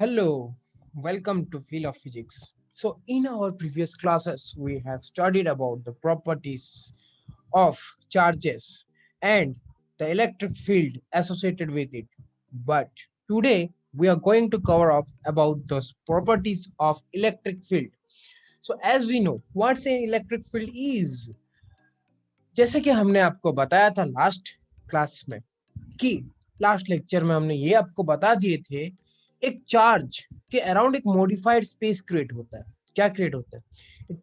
Hello, welcome to Field of Physics. So, in our previous classes, we have studied about the properties of charges and the electric field associated with it. But today, we are going to cover up about those properties of electric field. So, as we know, what's an electric field is? जैसे कि हमने आपको बताया था last class में कि last lecture में हमने ये आपको बता दिए थे एक चार्ज के अराउंड एक मॉडिफाइड स्पेस क्रिएट होता है। क्या क्रिएट होता है?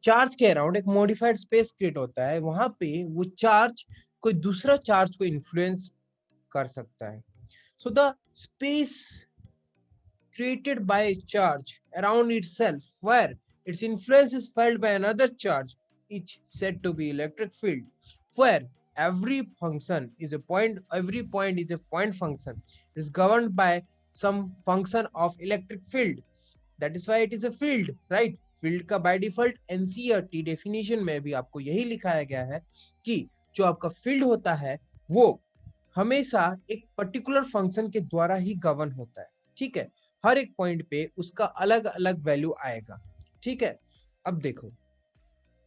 चार्ज के अराउंड एक मॉडिफाइड स्पेस क्रिएट होता है। वहां पे वो चार्ज कोई दूसरा चार्ज को इन्फ्लुएंस कर सकता है। So the space created by a charge around itself where its influence is felt by another charge each said to be electric field, where every point is a point function, is governed by some function of electric field. That is why it is a field, right? Field का by default NCERT definition में भी आपको यही लिखाया गया है कि जो आपका फील्ड होता है वो हमेशा एक पर्टिकुलर फंक्शन के द्वारा ही गवर्न होता है। ठीक है, हर एक पॉइंट पे उसका अलग अलग वैल्यू आएगा। ठीक है, अब देखो,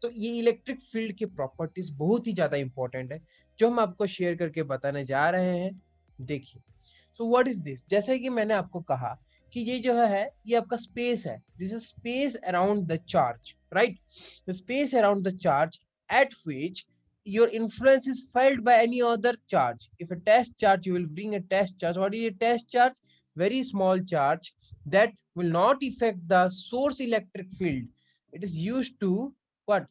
तो ये इलेक्ट्रिक फील्ड की प्रॉपर्टीज बहुत ही ज्यादा इंपॉर्टेंट है जो हम आपको शेयर करके बताने जा रहे हैं। देखिए, सो व्हाट इज दिस? जैसे कि मैंने आपको कहा कि ये जो है ये आपका स्पेस है। This is space around the charge, right? The space around the charge at which your influence is felt by any other charge. If a test charge, you will bring a test charge. What is a test charge? Very small charge that will not affect the source electric field. It is used to what?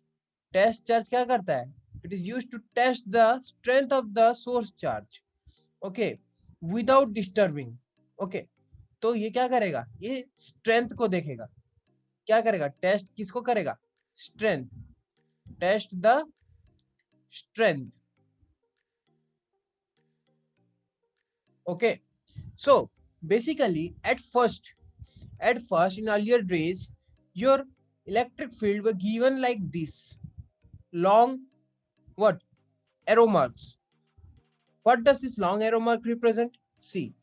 Test charge क्या करता है? It is used to test the strength of the source charge. Okay, without disturbing. Okay, तो ये क्या करेगा? ये strength को देखेगा। क्या करेगा? टेस्ट किसको करेगा? Strength. Test the strength. Okay, so basically at first in earlier days your electric field were given like this, long what? Arrow marks. What does this long arrow mark represent? See,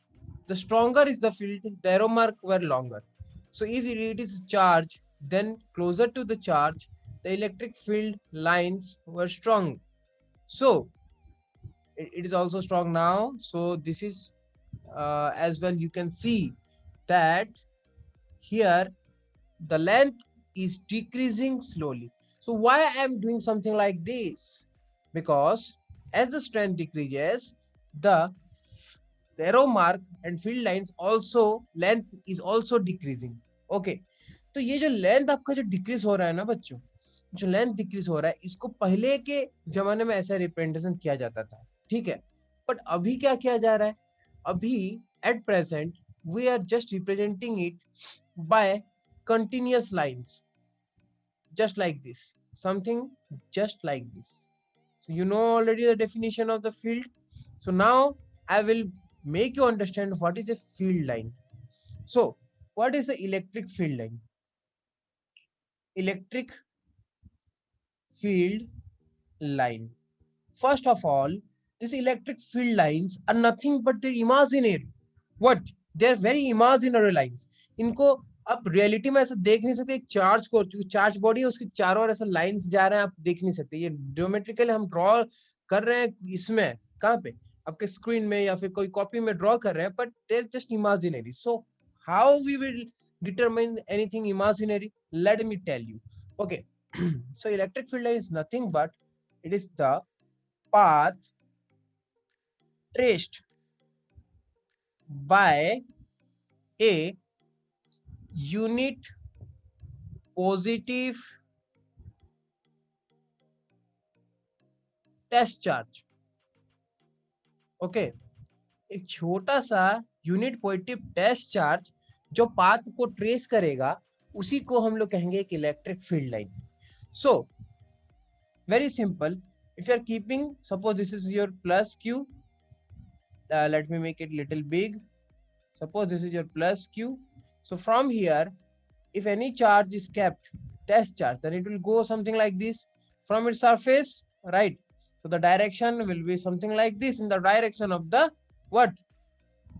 the stronger is the field, the arrow mark were longer. So if it is charge, then closer to the charge the electric field lines were strong. So it is also strong now. So this is as well, you can see that here the length is decreasing slowly. So why I am doing something like this? Because as the strength decreases, the arrow mark and field lines also length is also decreasing. Okay, तो ये जो length आपका जो decrease हो रहा है ना बच्चों, जो लेंथ डिक्रीज हो रहा है इसको पहले के जमाने में ऐसा रिप्रेजेंटेशन किया जाता था। ठीक है, बट अभी क्या किया जा रहा है? अभी at present we are just representing it by continuous lines, just like this, something just like this. So you know already the definition of the field. So now I will make you understand what is a field line. So what is the electric field line? Electric field line, first of all, these electric field lines are nothing but they're imaginary. What? They're very imaginary lines. इनको आप reality में ऐसा देख नहीं सकते। एक charge को, charge body है उसके चारों ओर ऐसा लाइंस जा रहे हैं, आप देख नहीं सकते। ये ज्योमेट्रिकली हम ड्रॉ कर रहे हैं इसमें, कहाँ पे? आपके स्क्रीन में या फिर कोई कॉपी में ड्रॉ कर रहे हैं, but they're just imaginary. So how we will determine anything imaginary? Let me tell you. Okay, so electric field line is nothing but it is the path traced by a unit positive test charge. Okay, एक छोटा सा unit positive test charge जो path को trace करेगा उसी को हम लोग कहेंगे एक electric field line. So very simple, if you are keeping, suppose this is your plus q, let me make it little big. Suppose this is your plus q. So from here, if any charge is kept, test charge, then it will go something like this from its surface, right? So the direction will be something like this, in the direction of the what?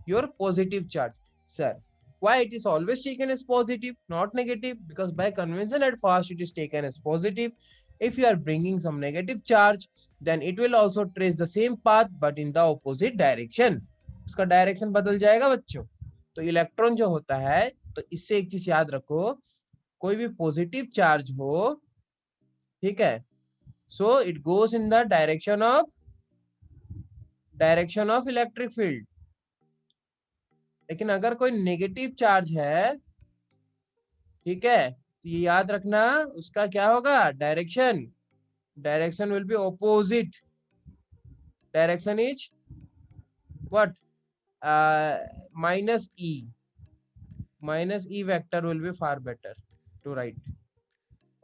Your positive charge. Sir, Why it is always taken as positive, not negative? Because by convention at first it is taken as positive. If you are bringing some negative charge, then it will also trace the same path but in the opposite direction. उसका direction बदल जाएगा बच्चों. तो electron जो होता है, तो इससे एक चीज याद रखो, कोई भी पॉजिटिव चार्ज हो, ठीक है, so it goes in the direction of electric field. लेकिन अगर कोई नेगेटिव चार्ज है, ठीक है, तो ये याद रखना उसका क्या होगा, direction will be opposite. Direction is what, minus e vector will be far better to write.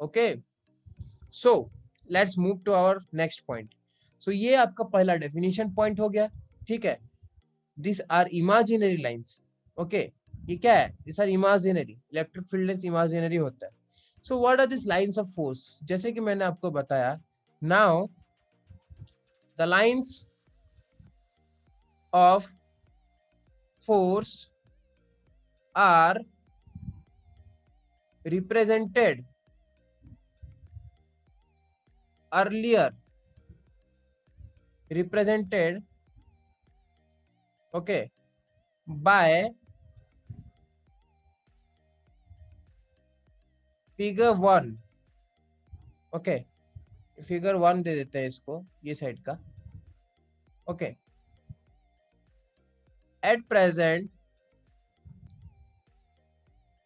Okay, so let's move to our next point. So ये आपका पहला डेफिनेशन पॉइंट हो गया, ठीक है. This are imaginary lines. Okay, ये क्या है, this are imaginary. Electric field lines imaginary होता है. So what are this lines of force? जैसे कि मैंने आपको बताया, now the lines of force are represented earlier, okay, by figure 1. okay, figure 1 दे देते हैं इसको, ये साइड का. okay, at present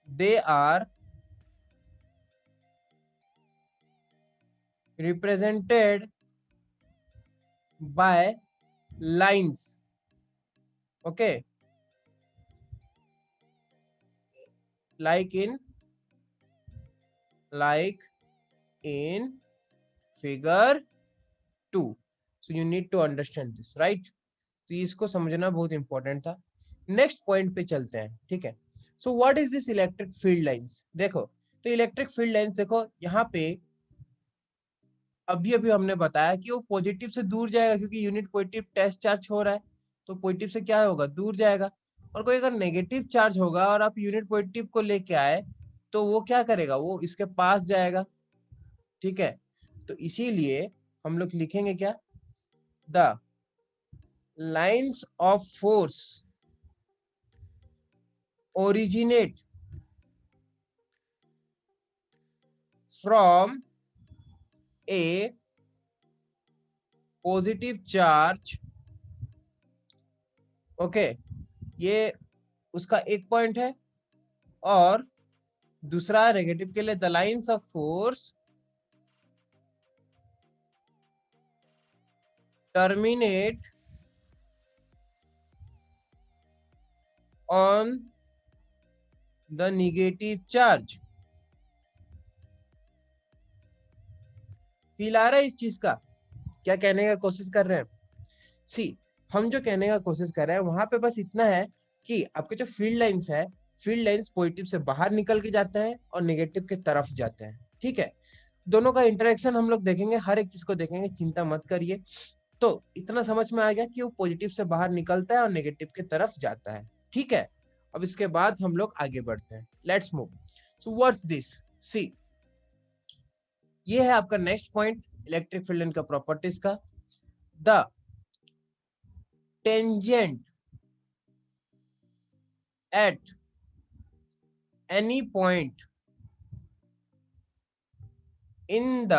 they are represented by lines. okay, like in figure 2. so you need to understand this, right? तो इसको समझना बहुत important था. नेक्स्ट पॉइंट पे चलते हैं, ठीक है. So what is this electric field lines? देखो, तो इलेक्ट्रिक फील्ड लाइंस देखो यहाँ पे अभी अभी हमने बताया कि वो पॉजिटिव से दूर जाएगा, क्योंकि यूनिट पॉजिटिव टेस्ट चार्ज हो रहा है, तो पॉजिटिव से क्या होगा, दूर जाएगा. और कोई अगर नेगेटिव चार्ज होगा और आप यूनिट पॉजिटिव को लेके आए, तो वो क्या करेगा, वो इसके पास जाएगा, ठीक है. तो इसीलिए हम लोग लिखेंगे क्या, the lines of force originate from a positive charge. Okay, ये उसका एक पॉइंट है, और दूसरा नेगेटिव के लिए the lines of force terminate on the negative charge. Feel आ रहा है इस चीज का, क्या कहने का कोशिश कर रहे हैं? सी, हम जो कहने का कोशिश कर रहे हैं वहां पे बस इतना है कि आपके जो फील्ड लाइंस है, फील्ड लाइंस पॉजिटिव से बाहर निकल के जाते हैं और नेगेटिव के तरफ जाते हैं, ठीक है. दोनों का इंटरेक्शन हम लोग देखेंगे, हर एक चीज को देखेंगे, चिंता मत करिए. तो इतना समझ में आ गया कि वो पॉजिटिव से बाहर निकलता है और नेगेटिव की तरफ जाता है, ठीक है. अब इसके बाद हम लोग आगे बढ़ते हैं. Let's move. So what's this? See, ये है आपका next point electric field line का प्रॉपर्टीज का. The tangent at any point in the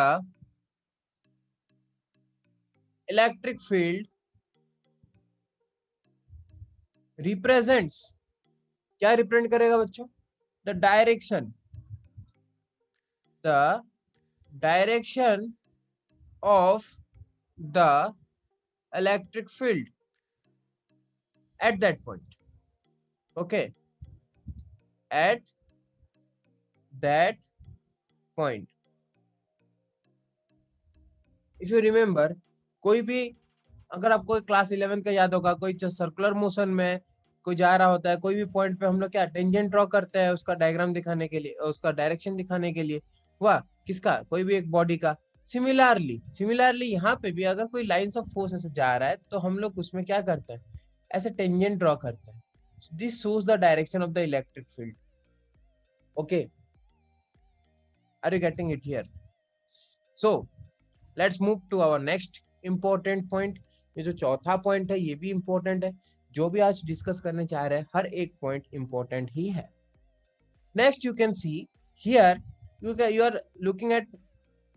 electric field represents, क्या रिप्रेजेंट करेगा बच्चों, the direction of the electric field at that point. okay, at that point. if you remember, कोई भी, अगर आपको class 11 का याद होगा, कोई सर्कुलर मोशन में कोई जा रहा होता है, कोई भी पॉइंट पे हम लोग क्या टेंजेंट ड्रॉ करते हैं, उसका डायग्राम दिखाने के लिए, उसका डायरेक्शन दिखाने के लिए. वाह, किसका, कोई भी एक बॉडी का. सिमिलरली यहाँ पे भी अगर कोई लाइंस ऑफ फोर्स ऐसे जा रहा है, तो हम लोग उसमें क्या करते हैं, ऐसे टेंजेंट ड्रॉ करते हैं, This shows the direction of the electric field. Okay, are you getting it here? So let's move to our next important point. ये जो चौथा पॉइंट है ये भी इंपॉर्टेंट है. जो भी आज डिस्कस करने चाह रहे हैं हर एक पॉइंट इंपॉर्टेंट ही है. Next you can see here you are looking at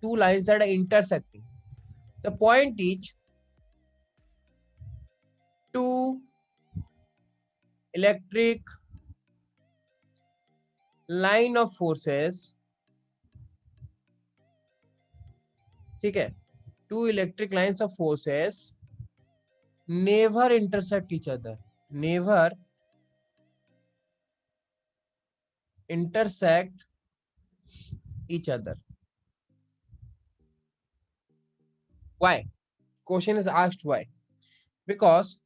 two lines that are intersecting. The point is two electric line of forces. ठीक है, two electric lines of forces never intersect each other. Never intersect each other. Why? Question is asked why. Because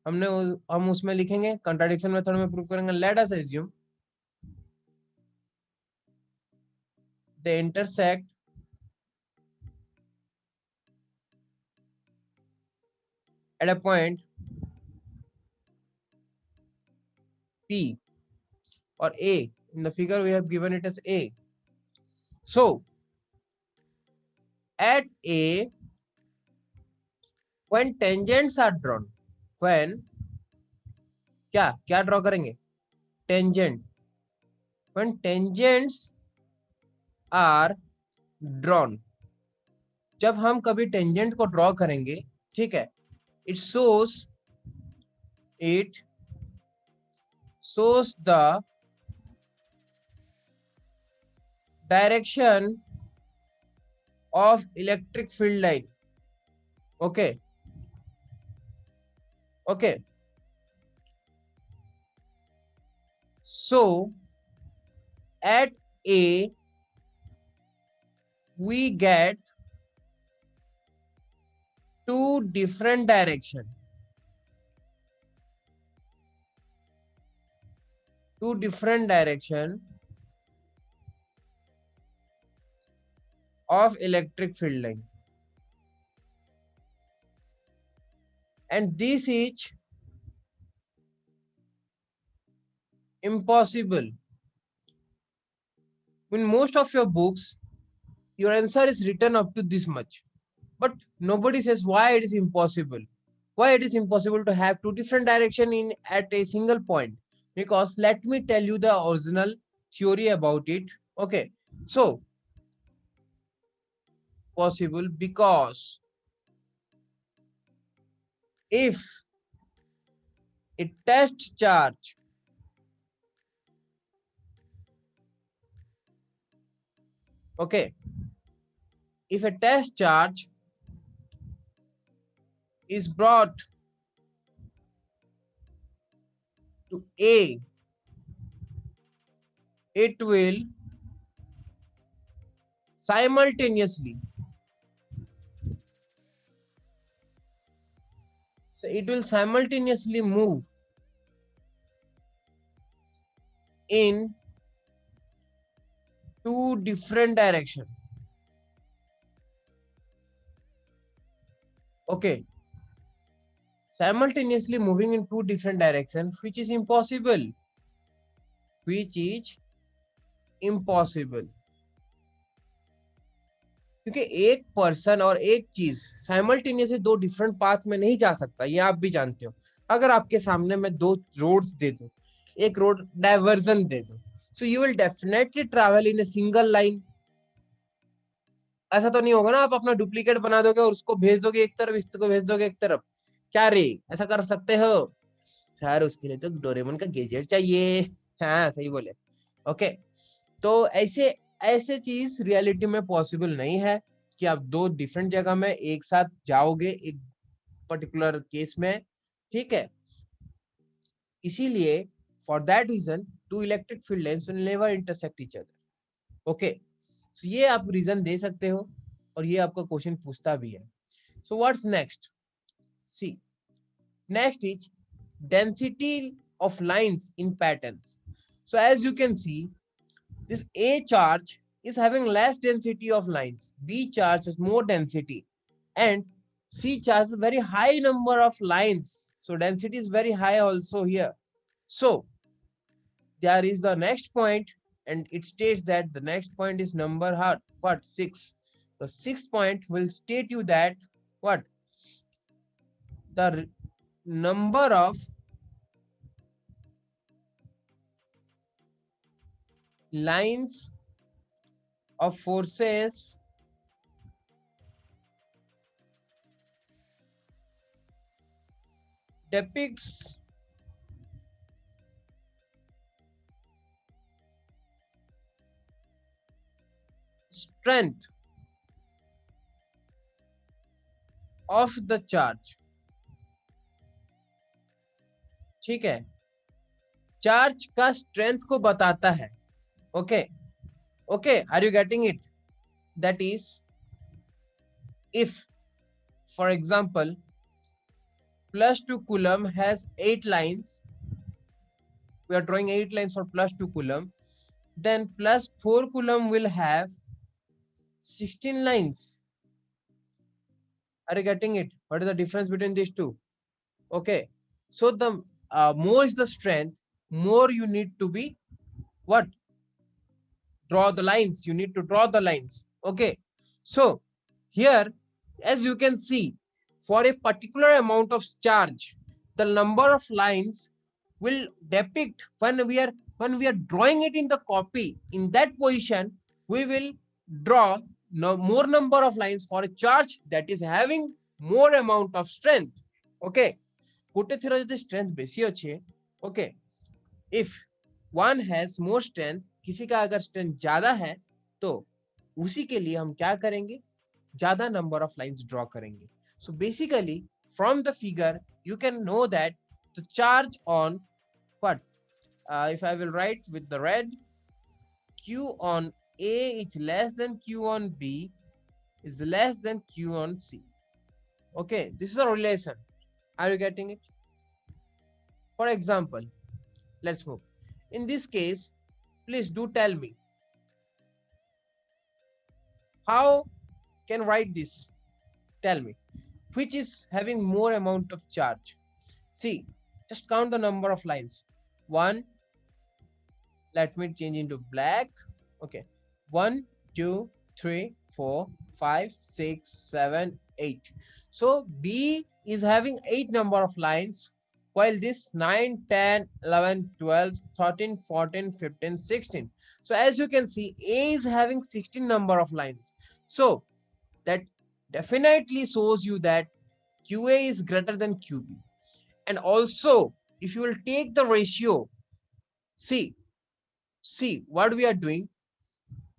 हम उसमें लिखेंगे contradiction method में prove करेंगे. Let us assume they intersect at a point P or A. In the figure we have given it as A. So at A, when tangents are drawn, when क्या draw करेंगे? Tangent. When tangents are drawn, जब हम कभी tangent को draw करेंगे, ठीक है, it shows the direction of electric field line. Okay. So at A we get two different direction. Two different direction of electric field line. And this is impossible. In most of your books, your answer is written up to this much. But nobody says why it is impossible. Why it is impossible to have two different direction at a single point? Because let me tell you the original theory about it. Okay, so possible because if a test charge if a test charge is brought to A, it will simultaneously move in two different directions. Okay, simultaneously moving in two different directions, which is impossible. क्योंकि एक person और एक चीज simultaneously दो different path में नहीं जा सकता, ये आप भी जानते हो. अगर आपके सामने मैं दो रोड्स दे दूं, एक रोड डाइवर्जन दे दूं, सो you will definitely travel in a single line. ऐसा तो नहीं होगा ना आप अपना डुप्लीकेट बना दोगे और उसको भेज दोगे एक तरफ, इसको भेज दोगे एक तरफ. क्या रे, ऐसा कर सकते हो सर? उसके लिए तो डोरेमोन का गैजेट चाहिए. हाँ सही बोले. ओके, तो ऐसे चीज रियलिटी में पॉसिबल नहीं है कि आप दो डिफरेंट जगह में एक साथ जाओगे एक पर्टिकुलर केस में. ठीक है, इसीलिए for that reason two electric field lines will never intersect each other. Okay, so ये आप रीजन दे सकते हो और ये आपका क्वेश्चन पूछता भी है. So what's next? C, next is density of lines in patterns. So as you can see, this A charge is having less density of lines, B charge has more density, and C charge has a very high number of lines. So density is very high also here. So there is the next point, and it states that the next point is number what 6. The sixth point will state you that what the number of lines of forces depicts strength of the charge. ठीक है, charge का strength को बताता है. Okay okay, are you getting it? That is if, for example, +2 coulomb has 8 lines, we are drawing 8 lines for +2 coulomb, then +4 coulomb will have 16 lines. Are you getting it? What is the difference between these two? Okay, so the more is the strength, more you need to be what? Draw the lines. You need to draw the lines. Okay, so here, as you can see, for a particular amount of charge, the number of lines will depict when we are drawing it in the copy. In that position, we will draw more number of lines for a charge that is having more amount of strength. Okay, ଗୋଟେ ଥର ଯଦି strength बेसी अच्छे, okay, if one has more strength, किसी का अगर strength ज्यादा है तो उसी के लिए हम क्या करेंगे, ज्यादा number of lines draw करेंगे. So basically from the figure you can know that the charge on what, if I will write with the red, Q on A is less than Q on B is less than Q on C. Okay, this is a relation. Are you getting it? For example, let's move. In this case, please do tell me, how can write this? Tell me, which is having more amount of charge? See, just count the number of lines. 1, let me change into black. Okay, 1, 2, 3, 4, 5, 6, 7, 8. So B is having 8 number of lines, while this 9, 10, 11, 12, 13, 14, 15, 16. So as you can see, A is having 16 number of lines. So that definitely shows you that QA is greater than QB. And also, if you will take the ratio, see what we are doing,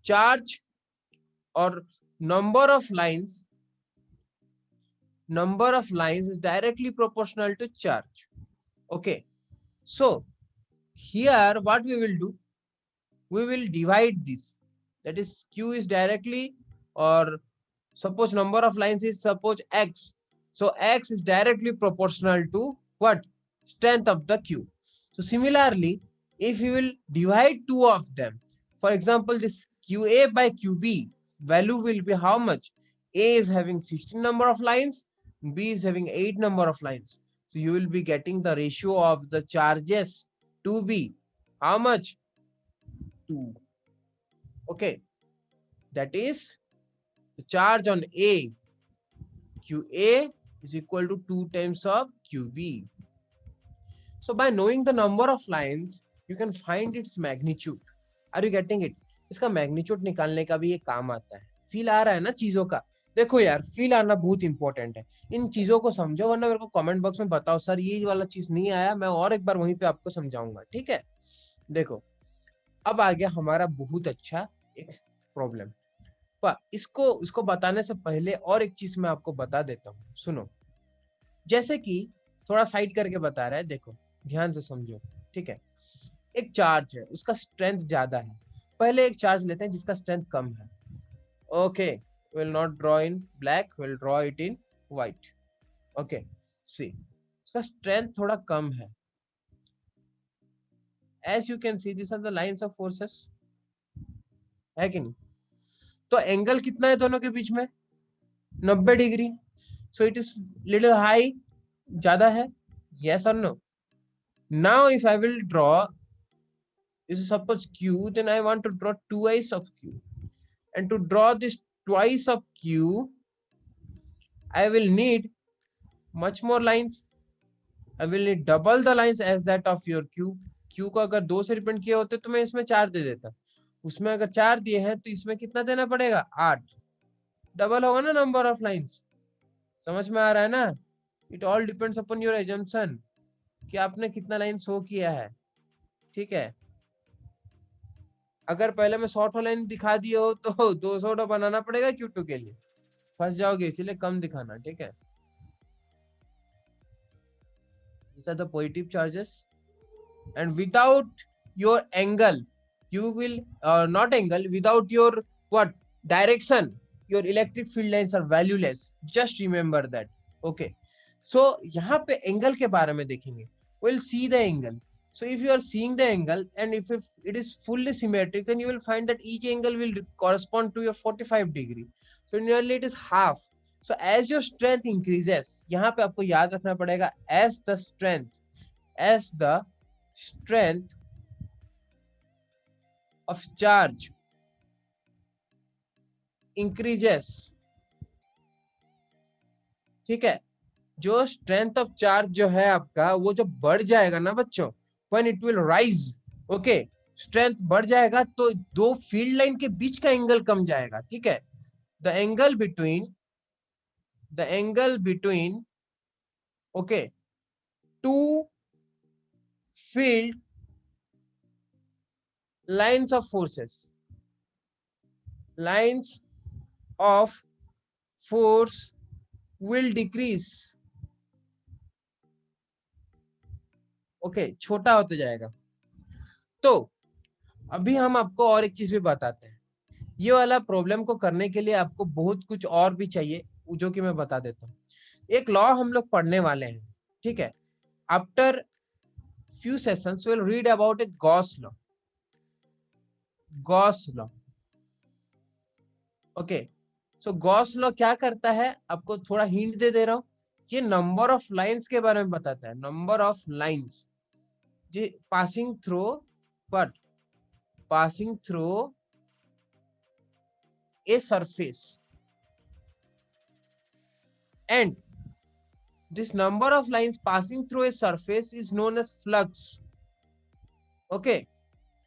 charge or number of lines is directly proportional to charge. Okay, so here what we will do, we will divide this, that is Q is directly, or suppose number of lines is suppose X, so X is directly proportional to what, strength of the Q. So similarly, if you will divide two of them, for example, this QA by QB value will be how much? A is having 16 number of lines, B is having 8 number of lines. So you will be getting the ratio of the charges to be how much? 2. Okay, that is the charge on A, QA is equal to 2 times of QB. So by knowing the number of lines, you can find its magnitude. Are you getting it? इसका magnitude निकालने का भी ये काम आता है. Feel आ रहा है ना चीजों का? देखो यार, फील आना बहुत इंपॉर्टेंट है. इन चीजों को समझो, वरना मेरे को कमेंट बॉक्स में बताओ सर ये वाला चीज नहीं आया, मैं और एक बार वहीं पे आपको समझाऊंगा. ठीक है, देखो अब आ गया हमारा बहुत अच्छा एक प्रॉब्लम. इसको बताने से पहले और एक चीज मैं आपको बता देता हूँ. सुनो, जैसे कि थोड़ा साइड करके बता रहा है, देखो ध्यान से समझो. ठीक है, एक चार्ज है, उसका स्ट्रेंथ ज्यादा है. पहले एक चार्ज लेते हैं जिसका स्ट्रेंथ कम है. Okay, will not draw in black, will draw it in white. Okay, see इसका स्ट्रेंथ थोड़ा कम है. As you can see this are the lines of forces, है कि नहीं? तो एंगल कितना है दोनों के बीच में? 90 degree. So it is little high, ज्यादा है. यस और no? Now if I will draw, is suppose q, then I want to draw twice of q, and to draw this twice of q I will need much more lines. I will need double the lines as that of your q. q को अगर 2 से represent किए होते तो मैं इसमें 4 दे देता, उसमें अगर 4 दिए हैं तो इसमें कितना देना पड़ेगा, 8, डबल होगा ना नंबर ऑफ लाइंस। समझ में आ रहा है ना? It all depends upon your assumption कि आपने कितना लाइन शो किया है, ठीक है। अगर पहले में 100 लाइन दिखा दिए हो तो 200 बनाना पड़ेगा Q2 के लिए, फंस जाओगे, इसीलिए कम दिखाना, ठीक है। These are the positive charges, and without your angle you will not angle, without your what direction, your electric field lines are valueless, just remember that, okay। So यहाँ पे एंगल के बारे में देखेंगे, we'll see the angle। So if you are seeing the angle and if it is fully symmetric, then you will find that each angle will correspond to your 45 degree, so nearly it is half। So as your strength increases, यहाँ पे आपको याद रखना पड़ेगा, as the strength of charge increases, ठीक है, जो strength of charge जो है आपका वो जब बढ़ जाएगा ना बच्चों, when it will rise, okay, strength बढ़ जाएगा तो दो फील्ड लाइन के बीच का एंगल कम जाएगा, ठीक है। The angle between okay two field lines of force will decrease, okay, छोटा होते जाएगा। तो अभी हम आपको और एक चीज भी बताते हैं, ये वाला प्रॉब्लम को करने के लिए आपको बहुत कुछ और भी चाहिए, जो कि मैं बता देता हूँ। एक लॉ हम लोग पढ़ने वाले हैं, ठीक है। After few sessions will read about A Gauss law, okay. So Gauss law क्या करता है, आपको थोड़ा हिंट दे रहा हूं, ये नंबर ऑफ लाइंस के बारे में बताता है, नंबर ऑफ लाइंस जी passing through a surface, and this number of lines passing through a surface is known as flux, okay।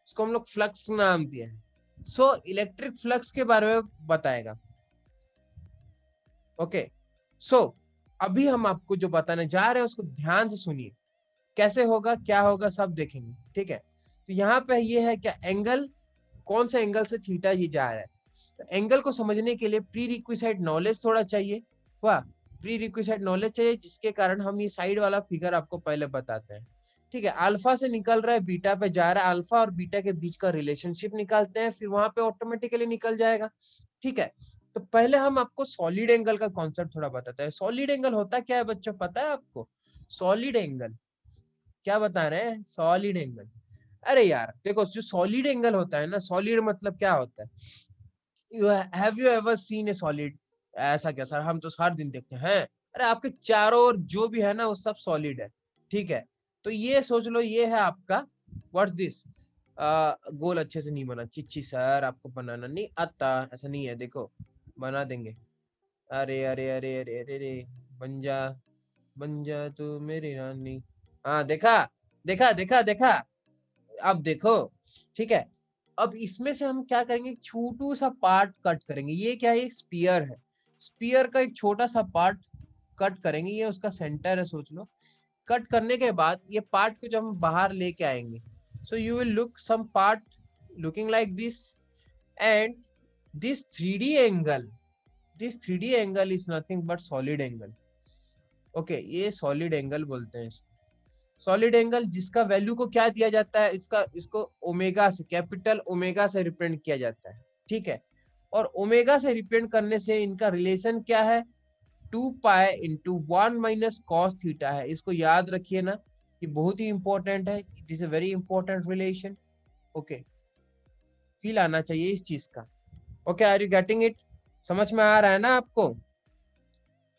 इसको हम लोग फ्लक्स नाम दिया है। सो इलेक्ट्रिक फ्लक्स के बारे में बताएगा, ओके। सो अभी हम आपको जो बताने जा रहे हैं उसको ध्यान से सुनिए, कैसे होगा क्या होगा सब देखेंगे, ठीक है। तो यहाँ पे ये है क्या, एंगल, कौन सा एंगल से थीटा ये जा रहा है। तो एंगल को समझने के लिए प्री रिक्विसाइट नॉलेज थोड़ा चाहिए, वाह, प्री रिक्विसाइट नॉलेज चाहिए, जिसके कारण हम ये साइड वाला फिगर आपको पहले बताते हैं, ठीक है। अल्फा से निकल रहा है बीटा पे जा रहा है, अल्फा और बीटा के बीच का रिलेशनशिप निकालते हैं, फिर वहां पे ऑटोमेटिकली निकल जाएगा, ठीक है। तो पहले हम आपको सॉलिड एंगल का कॉन्सेप्ट थोड़ा बताते हैं। सॉलिड एंगल होता क्या है बच्चों, पता है आपको? सॉलिड एंगल क्या बता रहे हैं, सॉलिड एंगल, अरे यार देखो, जो सॉलिड एंगल होता है ना, सॉलिड मतलब क्या होता है, have you ever seen A solid, ऐसा क्या सर, हम तो हर दिन देखते हैं, अरे आपके चारों ओर जो भी है ना वो सब सॉलिड है, ठीक है। तो ये सोच लो, ये है आपका व्हाट्स दिस, गोल अच्छे से नहीं बना, चिच्ची सर आपको बनाना नहीं आता, ऐसा नहीं है, देखो बना देंगे। अरे अरे अरे अरे अरे अरे, बन जा तू मेरी रानी, हाँ देखा देखा देखा देखा, अब देखो, ठीक है। अब इसमें से हम क्या करेंगे, छोटू सा पार्ट कट करेंगे, ये क्या है, स्पीयर है, स्पीयर का एक छोटा सा पार्ट कट करेंगे, ये उसका सेंटर है सोच लो। कट करने के बाद ये पार्ट को जब हम बाहर लेके आएंगे, so you will look some part looking like this, and this 3D angle is nothing but solid angle, okay. ये सॉलिड एंगल बोलते हैं इसको, सॉलिड एंगल, जिसका वैल्यू को क्या दिया जाता है, इसको ओमेगा से, कैपिटल ओमेगा से रिप्रेजेंट किया जाता है, ठीक है। और ओमेगा से रिप्रेजेंट करने से इनका रिलेशन क्या है, 2 पाई इंटू 1 - cos थीटा है, इसको याद रखिए ना, ये बहुत ही इंपॉर्टेंट है, it is a very important relation, okay. Feel आना चाहिए इस चीज का, okay, are you getting it, समझ में आ रहा है ना आपको,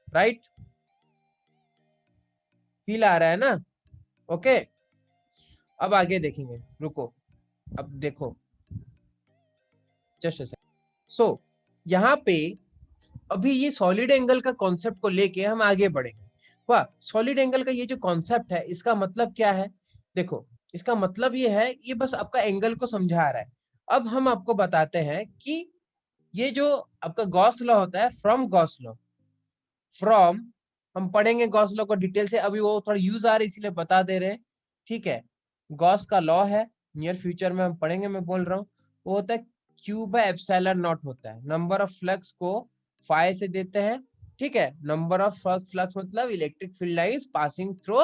राइट, फील आ रहा है ना, ओके। अब आगे देखेंगे, रुको, अब देखो जस्ट सो यहाँ पे अभी ये सॉलिड एंगल का कॉन्सेप्ट को लेके हम आगे बढ़ेंगे। वाह, सॉलिड एंगल का ये जो कॉन्सेप्ट है इसका मतलब क्या है? देखो, इसका मतलब ये है, ये बस आपका एंगल को समझा रहा है। अब हम आपको बताते हैं कि ये जो आपका गॉस लॉ होता है, फ्रॉम गॉस लॉ, फ्रॉम, हम पढ़ेंगे गॉस लॉ को डिटेल से, अभी वो थोड़ा यूज आ रही है इसलिए बता दे रहे हैं, ठीक है। गॉस का लॉ है, नियर फ्यूचर में हम पढ़ेंगे, मैं बोल रहा हूँ। वो होता है क्यू बाय एप्सिलॉन नॉट होता है, नंबर ऑफ फ्लक्स को फाई से देते हैं, ठीक है। नंबर ऑफ फ्लक्स मतलब electric field lines passing through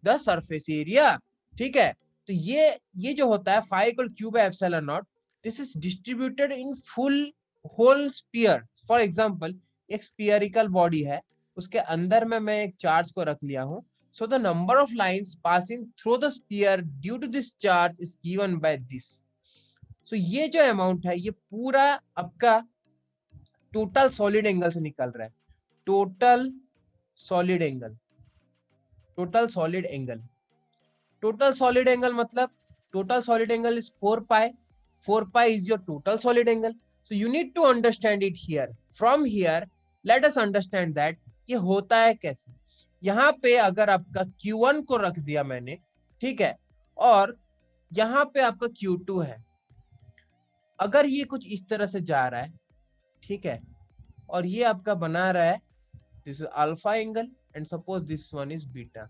the surface area, ठीक है। तो ये जो होता है phi equal Q by epsilon naught, this is distributed in full whole sphere. For example, एक स्पीयरिकल बॉडी है, उसके अंदर में मैं एक चार्ज को रख लिया हूं, so the number of lines passing through the sphere due to this charge is given by this। so ये जो अमाउंट है ये पूरा आपका टोटल सॉलिड एंगल से निकल रहा है। Total solid angle, total solid angle, total solid angle मतलब total solid angle is 4 pi, 4 pi is your total solid angle. So you need to understand it here, from here let us understand that ये होता है कैसे। यहाँ पे अगर आपका Q1 को रख दिया मैंने, ठीक है, और यहाँ पे आपका Q2 है, अगर ये कुछ इस तरह से जा रहा है, ठीक है, और ये आपका बना रहा है this is alpha angle and suppose this one is beta,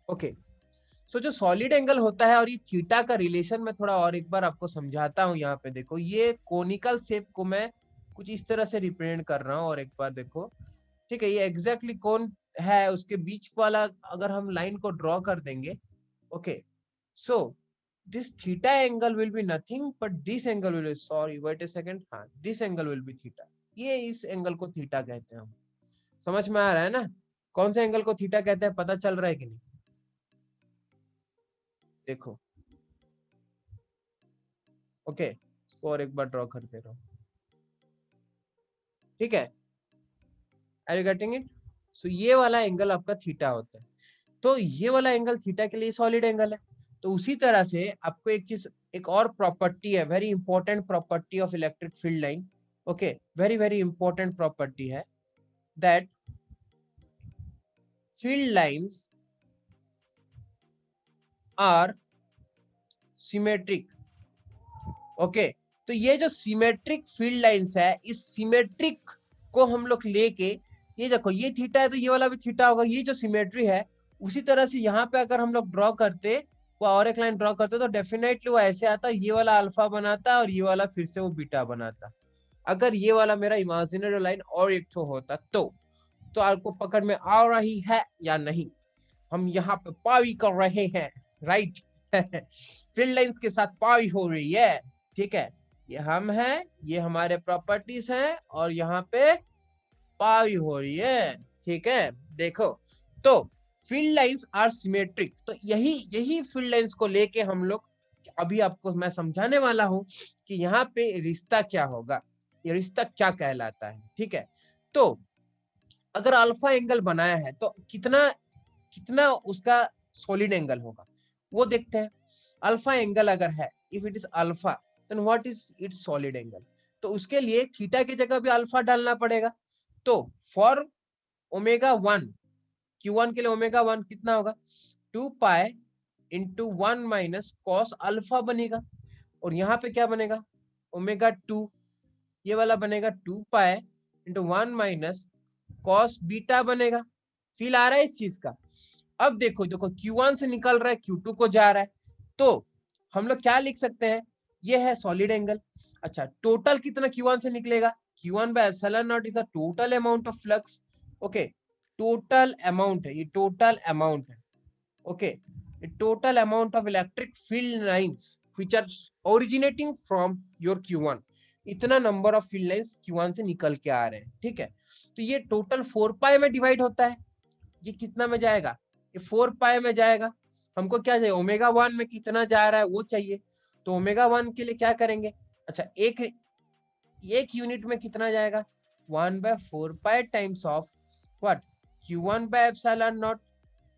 okay. So जो सॉलिड एंगल होता है और ये थीटा का रिलेशन मैं थोड़ा और एक बार आपको समझाता हूँ। यहाँ पे देखो, ये कोनिकल शेप को मैं कुछ इस तरह से रिप्रेजेंट कर रहा हूँ, और एक बार देखो, ठीक है, ये एग्जैक्टली कौन है उसके बीच वाला अगर हम लाइन को ड्रॉ कर देंगे, okay. So this theta angle will be nothing but this angle will, sorry wait a second, हाँ, this angle will be theta. ये इस एंगल को थीटा कहते हैं हम। समझ में आ रहा है ना कौन से एंगल को थीटा कहते हैं? पता चल रहा है कि नहीं? देखो, ओके, इसको और एक बार ड्रॉ कर दे रहा हूँ, ठीक है। Are you getting it? So ये वाला एंगल आपका थीटा होता है, तो ये वाला एंगल थीटा के लिए सॉलिड एंगल है। तो उसी तरह से आपको एक चीज, एक और प्रॉपर्टी है, very important property of electric field line, okay, very very important property है that field lines are symmetric, okay. तो ये जो सिमेट्रिक फील्ड लाइंस है, इस सिमेट्रिक को हम लोग लेके, ये देखो ये थीटा है तो ये वाला भी थीटा होगा, ये जो सिमेट्री है उसी तरह से यहाँ पे अगर हम लोग ड्रॉ करते, वो और एक लाइन ड्रॉ करते, तो डेफिनेटली वो ऐसे आता, ये वाला अल्फा बनाता और ये वाला फिर से वो बीटा बनाता। अगर ये वाला मेरा इमेजिनरी लाइन और एक तो होता तो आपको पकड़ में आ रही है या नहीं? हम यहाँ पे पावी कर रहे हैं, राइट? फील्ड लाइंस के साथ पावी हो रही है, ठीक है। ये हम हैं, ये हमारे प्रॉपर्टीज हैं, और यहाँ पे पावी हो रही है, ठीक है। देखो, तो फील्ड लाइंस आर सिमेट्रिक, तो यही यही फील्ड लाइंस को लेके हम लोग अभी आपको मैं समझाने वाला हूं कि यहाँ पे रिश्ता क्या होगा, ये रिश्ता क्या कहलाता है, ठीक है। तो अगर अल्फा एंगल बनाया है तो कितना कितना उसका सॉलिड एंगल होगा वो देखते हैं। अल्फा एंगल अगर है, if it is alpha, then what is its solid angle? तो उसके लिए थीटा की जगह भी अल्फा डालना पड़ेगा। तो फॉर ओमेगा 1, Q1 के लिए ओमेगा 1 कितना होगा? 2 pi into 1 minus cos alpha बनेगा, और यहाँ पे क्या बनेगा? ओमेगा 2, ये वाला बनेगा 2 pi into 1 minus cos beta बनेगा। फील आ रहा है इस चीज का? अब देखो देखो, Q1 से निकल रहा है Q2 को जा रहा है, तो हम लोग क्या लिख सकते हैं? ये है सॉलिड एंगल। अच्छा, टोटल कितना Q1 से निकलेगा? Q1 by epsilon naught is the total amount of flux, okay. Total amount है, ये टोटल अमाउंट है, okay. Total amount of electric field lines which are originating from your Q1, इतना number of field lines Q1 से निकल के आ रहे हैं, ठीक है। तो ये टोटल 4 पाई में डिवाइड होता है। ये कितना में जाएगा? ये 4 पाई में जाएगा। हमको क्या चाहिए? ओमेगा 1 में कितना जा रहा है वो चाहिए। तो ओमेगा 1 के लिए क्या करेंगे? अच्छा, एक यूनिट में कितना जाएगा? 1/4 पाई times of what? Q1 by epsilon not,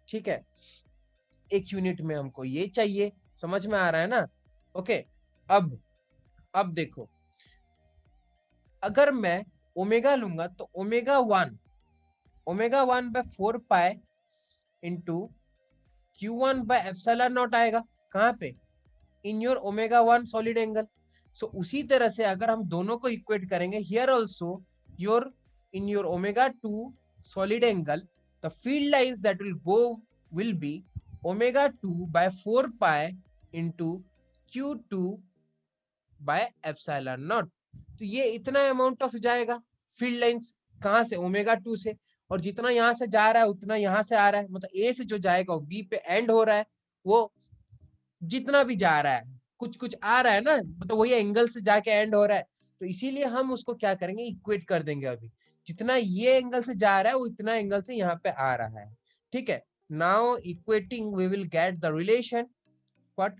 ठीक है। एक यूनिट में हमको ये चाहिए, समझ में आ रहा है ना? ओके, अब देखो, अगर मैं ओमेगा लूंगा तो omega one by 4 pi into Q1/ε0 आएगा। कहाँ पे? In your omega one solid angle. So उसी तरह से अगर हम दोनों को इक्वेट करेंगे, here also your in your omega two solid angle the field lines that will be omega 2/4 pi into Q2/ε0। तो ये इतना अमाउंट ऑफ जाएगा फील्ड लाइंस, कहां से? ओमेगा 2 से। और जितना यहां से जा रहा है उतना यहां से आ रहा है, मतलब ए से जो जाएगा वो बी पे एंड हो रहा है, वो जितना भी जा रहा है कुछ कुछ आ रहा है ना, मतलब वही एंगल से जाके एंड हो रहा है। तो इसीलिए हम उसको क्या करेंगे, इक्वेट कर देंगे। अभी जितना ये एंगल से जा रहा है वो इतना एंगल से यहाँ पे आ रहा है, ठीक है। Now equating we will get the relation what,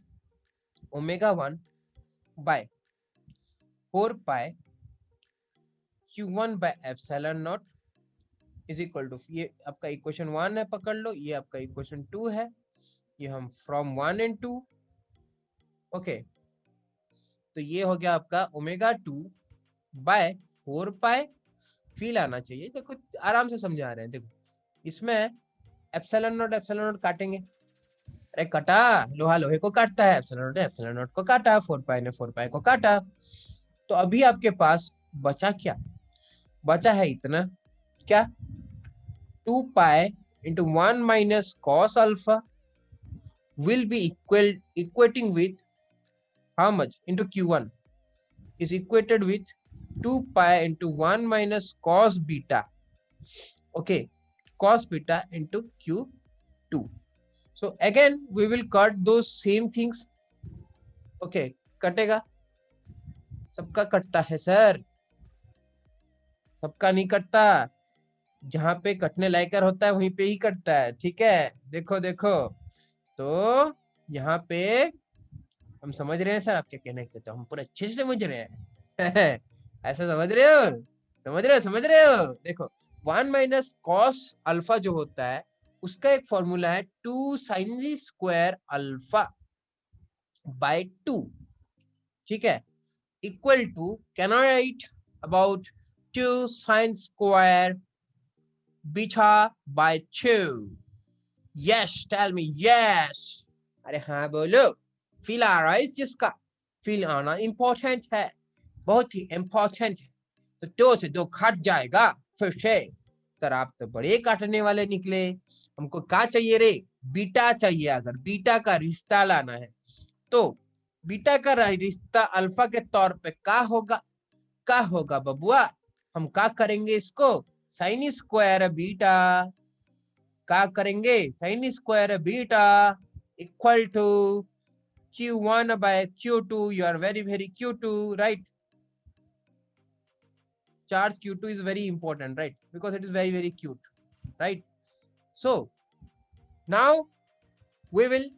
omega 1/4 pi Q1/ε0 is equal to, ये आपका इक्वेशन 1 है, पकड़ लो, ये आपका इक्वेशन 2 है, ये हम फ्रॉम 1 and 2। ओके, तो ये हो गया आपका ओमेगा 2/4 पाई, फील आना चाहिए, देखो आराम से समझा रहे हैं। देखो इसमें एप्सिलॉन नॉट काटेंगे, अरे कटा, लोहा लोहे को काटता है, एप्सिलॉन नॉट को काटा, 4 पाई ने 4 पाई को काटा। तो अभी आपके पास बचा क्या? बचा है इतना, क्या? 2 पाई into 1 minus cos alpha will be equating with how much into Q1 is equated with 2 pi into 1 minus cos beta, okay, cos beta into Q2। So again we will cut those same things, okay, कटेगा, सबका कटता है sir, सबका नहीं कटता, जहां पे कटने लायक होता है वहीं पे ही कटता है, ठीक है। देखो देखो, तो यहाँ पे हम समझ रहे हैं सर, आप क्या कहना चाहते हो, हम पूरा अच्छे से समझ रहे हैं ऐसा समझ रहे हो, समझ रहे हो? देखो 1 माइनस कॉस अल्फा जो होता है उसका एक फॉर्मूला है 2 साइन स्क्वायर अल्फा बाय 2, ठीक है, equal to, can I write about 2 sine square beta by 2। Yes, tell me yes, अरे हाँ बोलो। फील आ रहा है इस चीज का, फील आना इंपॉर्टेंट है, बहुत ही इंपॉर्टेंट है। तो 2 से 2 कट जाएगा फिर से। सर आप तो बड़े काटने वाले निकले, हमको क्या चाहिए रे? बीटा चाहिए। अगर बीटा का रिश्ता लाना है तो बीटा का रिश्ता अल्फा के तौर पे क्या होगा बबुआ? हम क्या करेंगे इसको, साइन स्क्वायर बीटा, क्या करेंगे, sine square beta equal to Q1/Q2। You are very Q2, right? Charge Q2 is very important, right? Because it is very cute, right? So now we will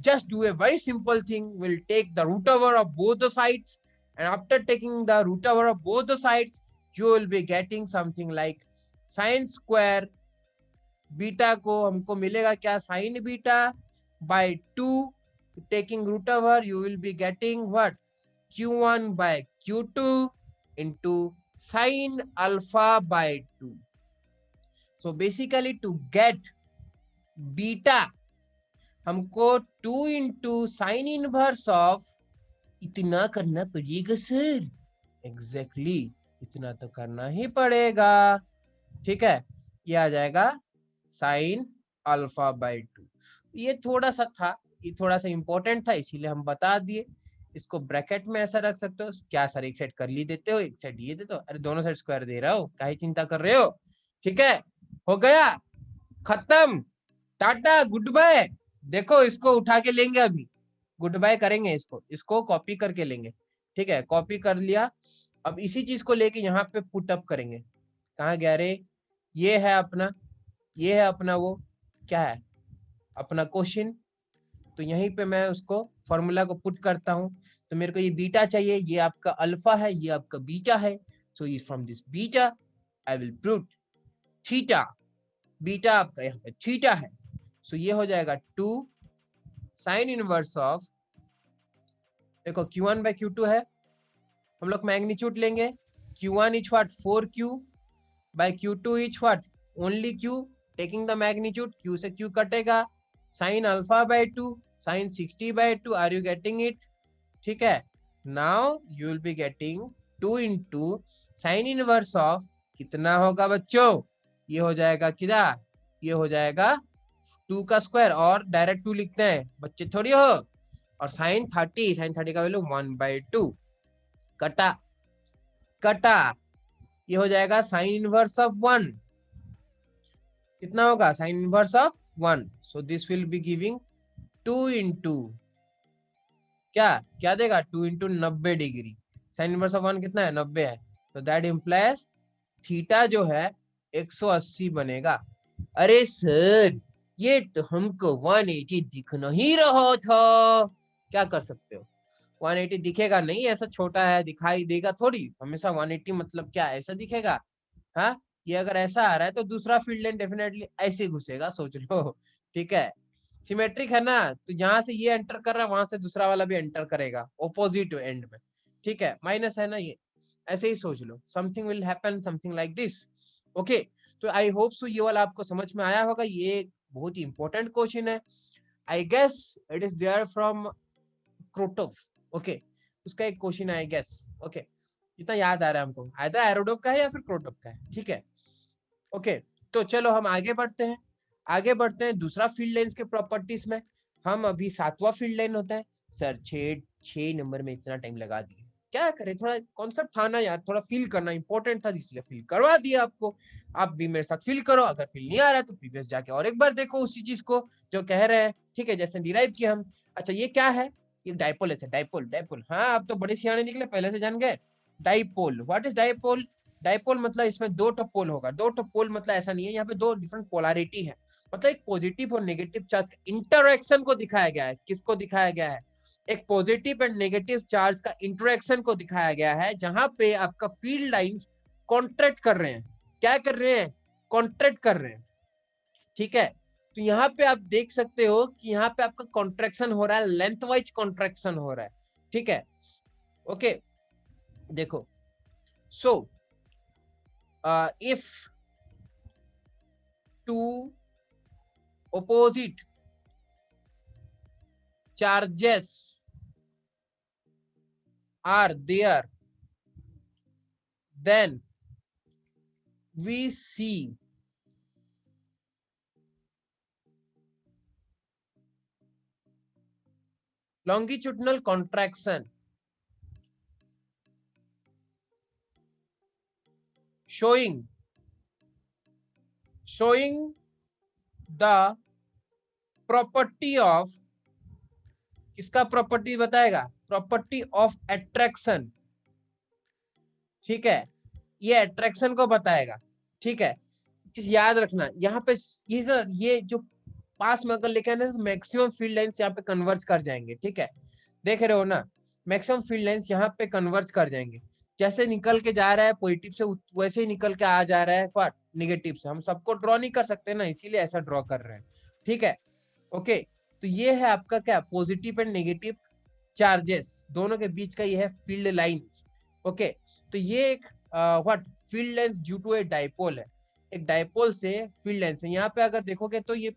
just do a very simple thing. We'll take the root over of both the sides, and after taking the root over of both the sides you will be getting something like sin square beta को हमको मिलेगा क्या, sign beta by 2, taking root over you will be getting what, Q1/Q2 into sin alpha by 2। so basically to get beta हमको 2 into sin inverse of, इतना करना पड़ेगा sir, exactly इतना तो करना ही पड़ेगा, ठीक है। ये आ जाएगा साइन अल्फा बाय 2। ये थोड़ा सा था, ये थोड़ा सा इंपॉर्टेंट था इसीलिए हम बता दिए। इसको ब्रैकेट में ऐसा रख सकते हो क्या सर, एक साइड कर ली देते हो, एक साइड ये देते हो, अरे दोनों साइड स्क्वायर दे रहा हो, काहे चिंता कर रहे हो, ठीक है, हो गया, खत्म, टाटा गुड बाय। देखो इसको उठा के लेंगे, अभी गुड बाय करेंगे, इसको कॉपी करके लेंगे, ठीक है, कॉपी कर लिया। अब इसी चीज को लेके यहाँ पे पुट अप करेंगे, कहाँ गया रे, ये है अपना, ये है अपना वो क्या है, अपना क्वेश्चन। तो यहीं पे मैं उसको फॉर्मूला को पुट करता हूँ। तो मेरे को ये बीटा चाहिए, ये आपका अल्फा है, ये आपका बीटा है। सो ये from this beta I will put theta, beta आपका यहाँ पे थीटा है। सो ये हो जाएगा 2 साइन इनवर्स ऑफ, देखो Q1 बाय Q2 है, हम लोग मैग्नीट्यूड लेंगे, Q1 is what 4Q by Q2 is what only Q, taking the magnitude, Q से Q कटेगा, sine alpha by 2, sine 60 by 2, are you getting it? ठीक है, now you will be getting 2 into sine inverse of, कितना होगा बच्चों, ये हो जाएगा क्या, ये हो जाएगा 2 का स्क्वायर, और डायरेक्ट 2 लिखते हैं बच्चे थोड़ी हो, और साइन 30, साइन 30 का वैल्यू 1/2, कटा कटा, ये हो जाएगा साइन इनवर्स ऑफ 1, कितना होगा sign inverse of 1, so this will be giving 2 into क्या क्या देगा, 2 into 90 degree, sign inverse of 1 कितना है 90 है, तो दैट इम्प्लाइज थीटा जो है 180 बनेगा। अरे सर ये तो हमको 180 दिख नहीं रहा था, क्या कर सकते हो, 180 दिखेगा नहीं, ऐसा छोटा है दिखाई देगा थोड़ी हमेशा, 180 मतलब क्या ऐसा दिखेगा, हाँ, ये अगर ऐसा आ रहा है तो दूसरा फील्ड लाइन डेफिनेटली ऐसे घुसेगा, सोच लो। ठीक है, सिमेट्रिक है ना, तो जहां से ये एंटर कर रहा है वहां से दूसरा वाला भी एंटर करेगा ऑपोजिट एंड में, ठीक है, माइनस है ना ये, ऐसे ही सोच लो, something will happen something like this. Okay, तो आई होप सो ये वाला आपको समझ में आया होगा, ये बहुत ही इंपॉर्टेंट क्वेश्चन है, I guess it is there from Krotov. Okay, उसका एक क्वेश्चन है आई गेस, ओके, जितना याद आ रहा है हमको, आयदा एरोडोव का है या फिर क्रोटोव का है, ठीक है। ओके, तो चलो हम आगे बढ़ते हैं, आगे बढ़ते हैं दूसरा फील्ड लाइंस के प्रॉपर्टीज में, हम अभी 7वां फील्ड लाइन होता है, सर 6 नंबर में इतना टाइम लगा दिए, क्या करें, थोड़ा कॉन्सेप्ट था ना यार, थोड़ा फील करना इंपॉर्टेंट था, इसलिए फील करवा दिया आपको, आप भी मेरे साथ फील करो, अगर फील नहीं आ रहा है तो प्रीवियस जाके और एक बार देखो उसी चीज को जो कह रहे हैं, ठीक है, जैसे डिराइव किया हम। अच्छा ये क्या है, ये डाइपोल है, डाइपोल डाइपोल, हाँ आप तो बड़े सियाने निकले, पहले से जान गए। Dipole, what is dipole, dipole मतलब इसमें दो टपोल होगा, दो टपोल मतलब ऐसा नहीं है, यहाँ पे दो डिफरेंट पोलैरिटी है, मतलब एक पॉजिटिव और नेगेटिव चार्ज इंटरएक्शन को दिखाया गया है, किसको दिखाया गया है, एक पॉजिटिव एंड नेगेटिव चार्ज का इंटरएक्शन को दिखाया गया है, जहां पे आपका फील्ड लाइंस कॉन्ट्रैक्ट कर रहे हैं, क्या कर रहे हैं, कॉन्ट्रैक्ट कर रहे हैं, ठीक है। तो यहाँ पे आप देख सकते हो कि यहाँ पे आपका कॉन्ट्रैक्शन हो रहा है, लेंथ वाइज कॉन्ट्रैक्शन हो रहा है, ठीक है। ओके, देखो, सो if two opposite charges are there, then we see longitudinal contraction showing the property of, इसका प्रॉपर्टी बताएगा, प्रॉपर्टी ऑफ अट्रैक्शन, ठीक है, ये अट्रैक्शन को बताएगा, ठीक है। चीज याद रखना यहाँ पे, ये जो पास में अगर लेके आने मैक्सिमम फील्ड लाइंस यहाँ पे कन्वर्ज कर जाएंगे, ठीक है, देख रहे हो ना, मैक्सिमम फील्ड लाइंस यहाँ पे कन्वर्ज कर जाएंगे, जैसे निकल के जा रहा है पॉजिटिव से वैसे ही निकल के आ जा रहा है व्हाट निगेटिव से, हम सबको ड्रॉ नहीं कर सकते ना, इसीलिए ऐसा ड्रॉ कर रहे हैं, ठीक है। ओके, तो ये है आपका क्या, पॉजिटिव एंड नेगेटिव चार्जेस दोनों के बीच का ये है फील्ड लाइंस। ओके, तो ये एक what field lines due to a dipole है, एक डाइपोल से फील्ड लाइंस है, यहाँ पे अगर देखोगे तो ये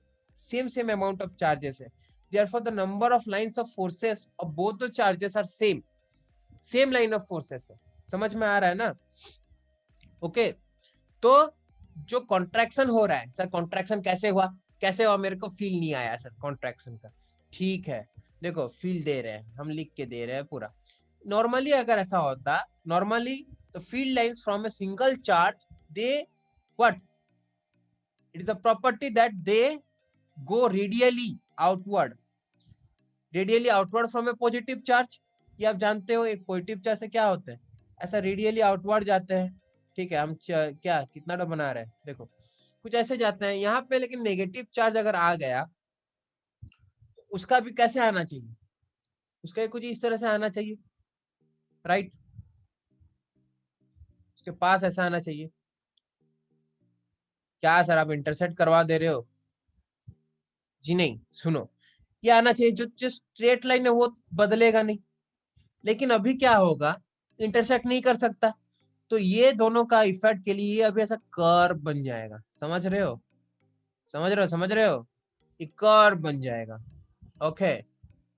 सेम अमाउंट ऑफ चार्जेस है, therefore the number of lines of forces of both the charges are same line of forces है, समझ में आ रहा है ना। ओके, तो जो कॉन्ट्रैक्शन हो रहा है, सर कॉन्ट्रैक्शन कैसे हुआ मेरे को फील नहीं आया सर कॉन्ट्रैक्शन का, ठीक है, देखो फील दे रहे हैं हम, लिख के दे रहे हैं पूरा, नॉर्मली अगर ऐसा होता, normally the field lines from a single charge, they what, it is a property that they go radially outward from a positive charge, ये आप जानते हो, एक पॉजिटिव चार्ज से क्या होता है, ऐसा रेडियली आउटवर्ड जाते हैं, ठीक है, हम क्या कितना डो बना रहे हैं, देखो कुछ ऐसे जाते हैं यहाँ पे, लेकिन नेगेटिव चार्ज अगर आ गया तो उसका भी कैसे आना चाहिए, उसका कुछ इस तरह से आना चाहिए, राइट, उसके पास ऐसा आना चाहिए, क्या सर आप इंटरसेक्ट करवा दे रहे हो, जी नहीं, सुनो, ये आना चाहिए, जो स्ट्रेट लाइन है वो बदलेगा नहीं। लेकिन अभी क्या होगा, इंटरसेक्ट नहीं कर सकता, तो ये दोनों का इफेक्ट के लिए अभी ऐसा कर्व बन जाएगा। समझ रहे हो, समझ रहे हो, समझ रहे हो, एक कर्व बन जाएगा। ओके,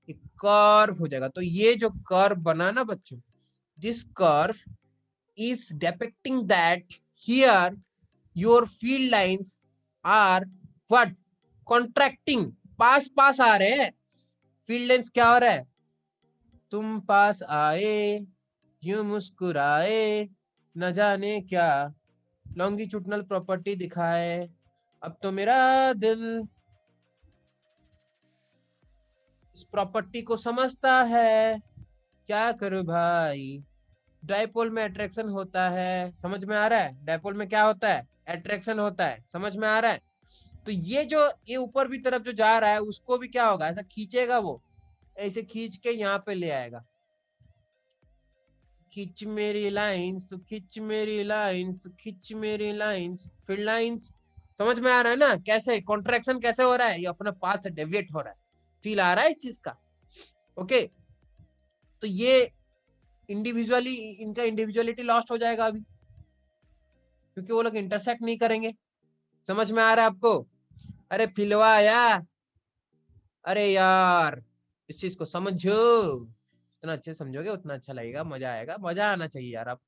एक कर्व हो जाएगा। तो ये जो कर्व बना ना बच्चों, this curve is depicting that here your field lines are what, contracting, पास पास आ रहे हैं। फील्ड लाइंस क्या हो रहा है, तुम पास आए यूं मुस्कुराए न जाने क्या, लॉन्गिट्यूडनल प्रॉपर्टी दिखाए, अब तो मेरा दिल इस प्रॉपर्टी को समझता है, क्या करूं भाई। डायपोल में अट्रैक्शन होता है, समझ में आ रहा है, डायपोल में क्या होता है, अट्रैक्शन होता है, समझ में आ रहा है। तो ये जो ये ऊपर भी तरफ जो जा रहा है उसको भी क्या होगा, ऐसा खींचेगा, वो ऐसे खींच के यहाँ पे ले आएगा। खींच मेरी लाइंस तो खींच मेरी लाइंस तो खींच मेरी लाइंस, फिर लाइंस। समझ में आ रहा है ना, कैसे कॉन्ट्रैक्शन कैसे हो रहा है, ये अपने पाथ से डेविएट हो रहा है। फील आ रहा है इस चीज का। ओके, तो ये इंडिविजुअली इनका इंडिविजुअलिटी लॉस्ट हो जाएगा अभी, क्योंकि वो लोग इंटरसेक्ट नहीं करेंगे। समझ में आ रहा है आपको, अरे फिलवा या, अरे यार इस चीज को समझो, जितना अच्छे समझोगे उतना अच्छा लगेगा, मजा आएगा, मजा आना चाहिए यार आपको,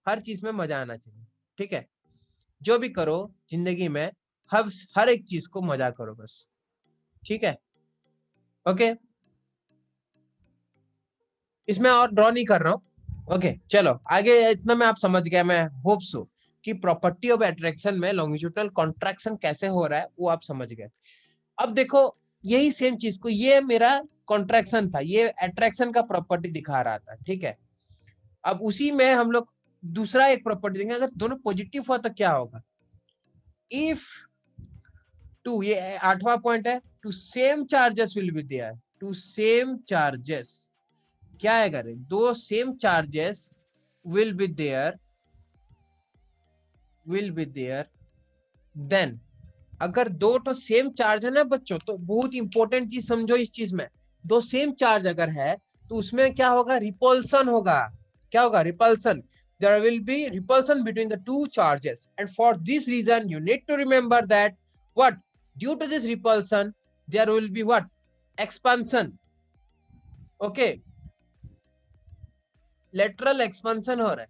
हर चीज में मजा आना चाहिए। ठीक है, जो भी करो जिंदगी में, हर एक चीज को मजा करो बस। ठीक है, ओके, इसमें और ड्रॉ नहीं कर रहा हूँ। ओके चलो आगे, इतना मैं आप समझ गया, मैं होप सो कि प्रॉपर्टी ऑफ अट्रैक्शन में लॉन्गिट्यूडनल कॉन्ट्रैक्शन कैसे हो रहा है वो आप समझ गए। अब देखो, यही सेम चीज को, ये मेरा कॉन्ट्रैक्शन था, ये अट्रैक्शन का प्रॉपर्टी दिखा रहा था। ठीक है, अब उसी में हम लोग दूसरा एक प्रॉपर्टी देंगे, अगर दोनों पॉजिटिव हो तो क्या होगा, इफ टू, ये 8वां पॉइंट है, two same charges will be there, two same charges, क्या है अगर दो same charges will be there, will be there, then, अगर दो तो सेम चार्ज है ना बच्चों, तो बहुत इंपॉर्टेंट चीज समझो इस चीज में, दो सेम चार्ज अगर है तो उसमें क्या होगा, रिपल्सन होगा। क्या होगा, repulsion, there will be repulsion between the two charges, and for this reason you need to remember that what, due to this repulsion there will be what, expansion. okay, lateral expansion हो रहा है,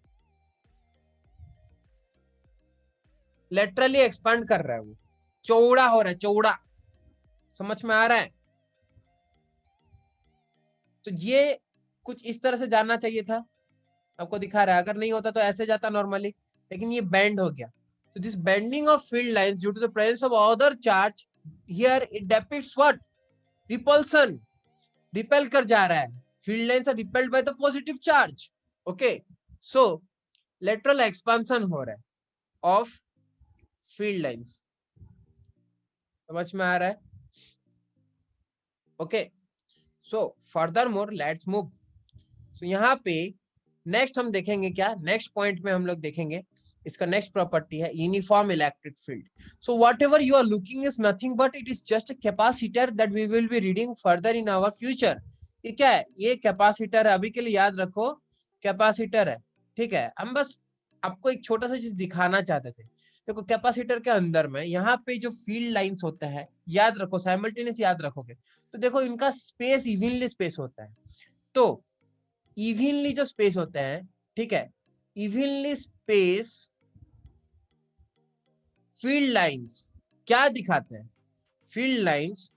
laterally expand कर रहा है वो, चौड़ा हो रहा है, चौड़ा। समझ में आ रहा है, तो ये कुछ इस तरह से जानना चाहिए था, आपको दिखा रहा है, अगर नहीं होता तो ऐसे जाता नॉर्मली, लेकिन ये बेंड हो गया। तो this bending of field lines due to the presence of other charge, here it depicts what, repulsion, repel कर जा रहा है, field lines are repelled by the positive charge. Okay, so lateral expansion हो रहा है ऑफ फील्ड लाइंस, समझ में आ रहा है। Okay, so further more let's move. So यहाँ पे नेक्स्ट हम देखेंगे क्या, नेक्स्ट पॉइंट में हम लोग देखेंगे, इसका नेक्स्ट प्रॉपर्टी है uniform electric field. So whatever you are looking is nothing but it is just a capacitor that we will be reading further in our future. ये क्या है, ये कैपेसिटर है, अभी के लिए याद रखो कैपेसिटर है। ठीक है, हम बस आपको एक छोटा सा चीज दिखाना चाहते थे। देखो कैपेसिटर के अंदर में यहाँ पे जो फील्ड लाइंस होता है, याद रखो, साइमल्टेनियस याद रखोगे तो देखो इनका स्पेस इवनली स्पेस होता है। तो इवनली जो स्पेस होते हैं, ठीक है, इवनली स्पेस फील्ड लाइंस क्या दिखाते हैं, field lines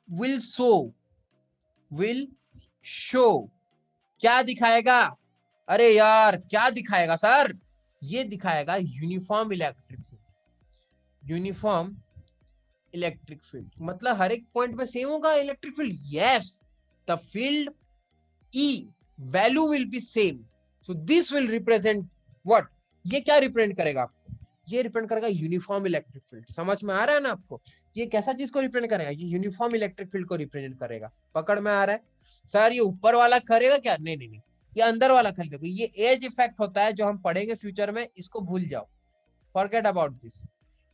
will show, will show, क्या दिखाएगा, अरे यार क्या दिखाएगा सर, ये दिखाएगा uniform electric field. Uniform electric field मतलब हर एक पॉइंट पे सेम होगा electric field, yes, the field E value will be same, so this will represent what, ये क्या रिप्रेजेंट करेगा आपको, ये रिप्रेजेंट करेगा यूनिफॉर्म इलेक्ट्रिक फील्ड। समझ में आ रहा है ना आपको, ये कैसा चीज को रिप्रेजेंट करेगा, ये यूनिफॉर्म इलेक्ट्रिक फील्ड को रिप्रेजेंट करेगा। पकड़ में आ रहा है सर, ये ऊपर वाला करेगा क्या, नहीं नहीं नहीं, ये अंदर वाला करेगा। ये एज इफेक्ट होता है जो हम पढ़ेंगे फ्यूचर में, इसको भूल जाओ, forget about this.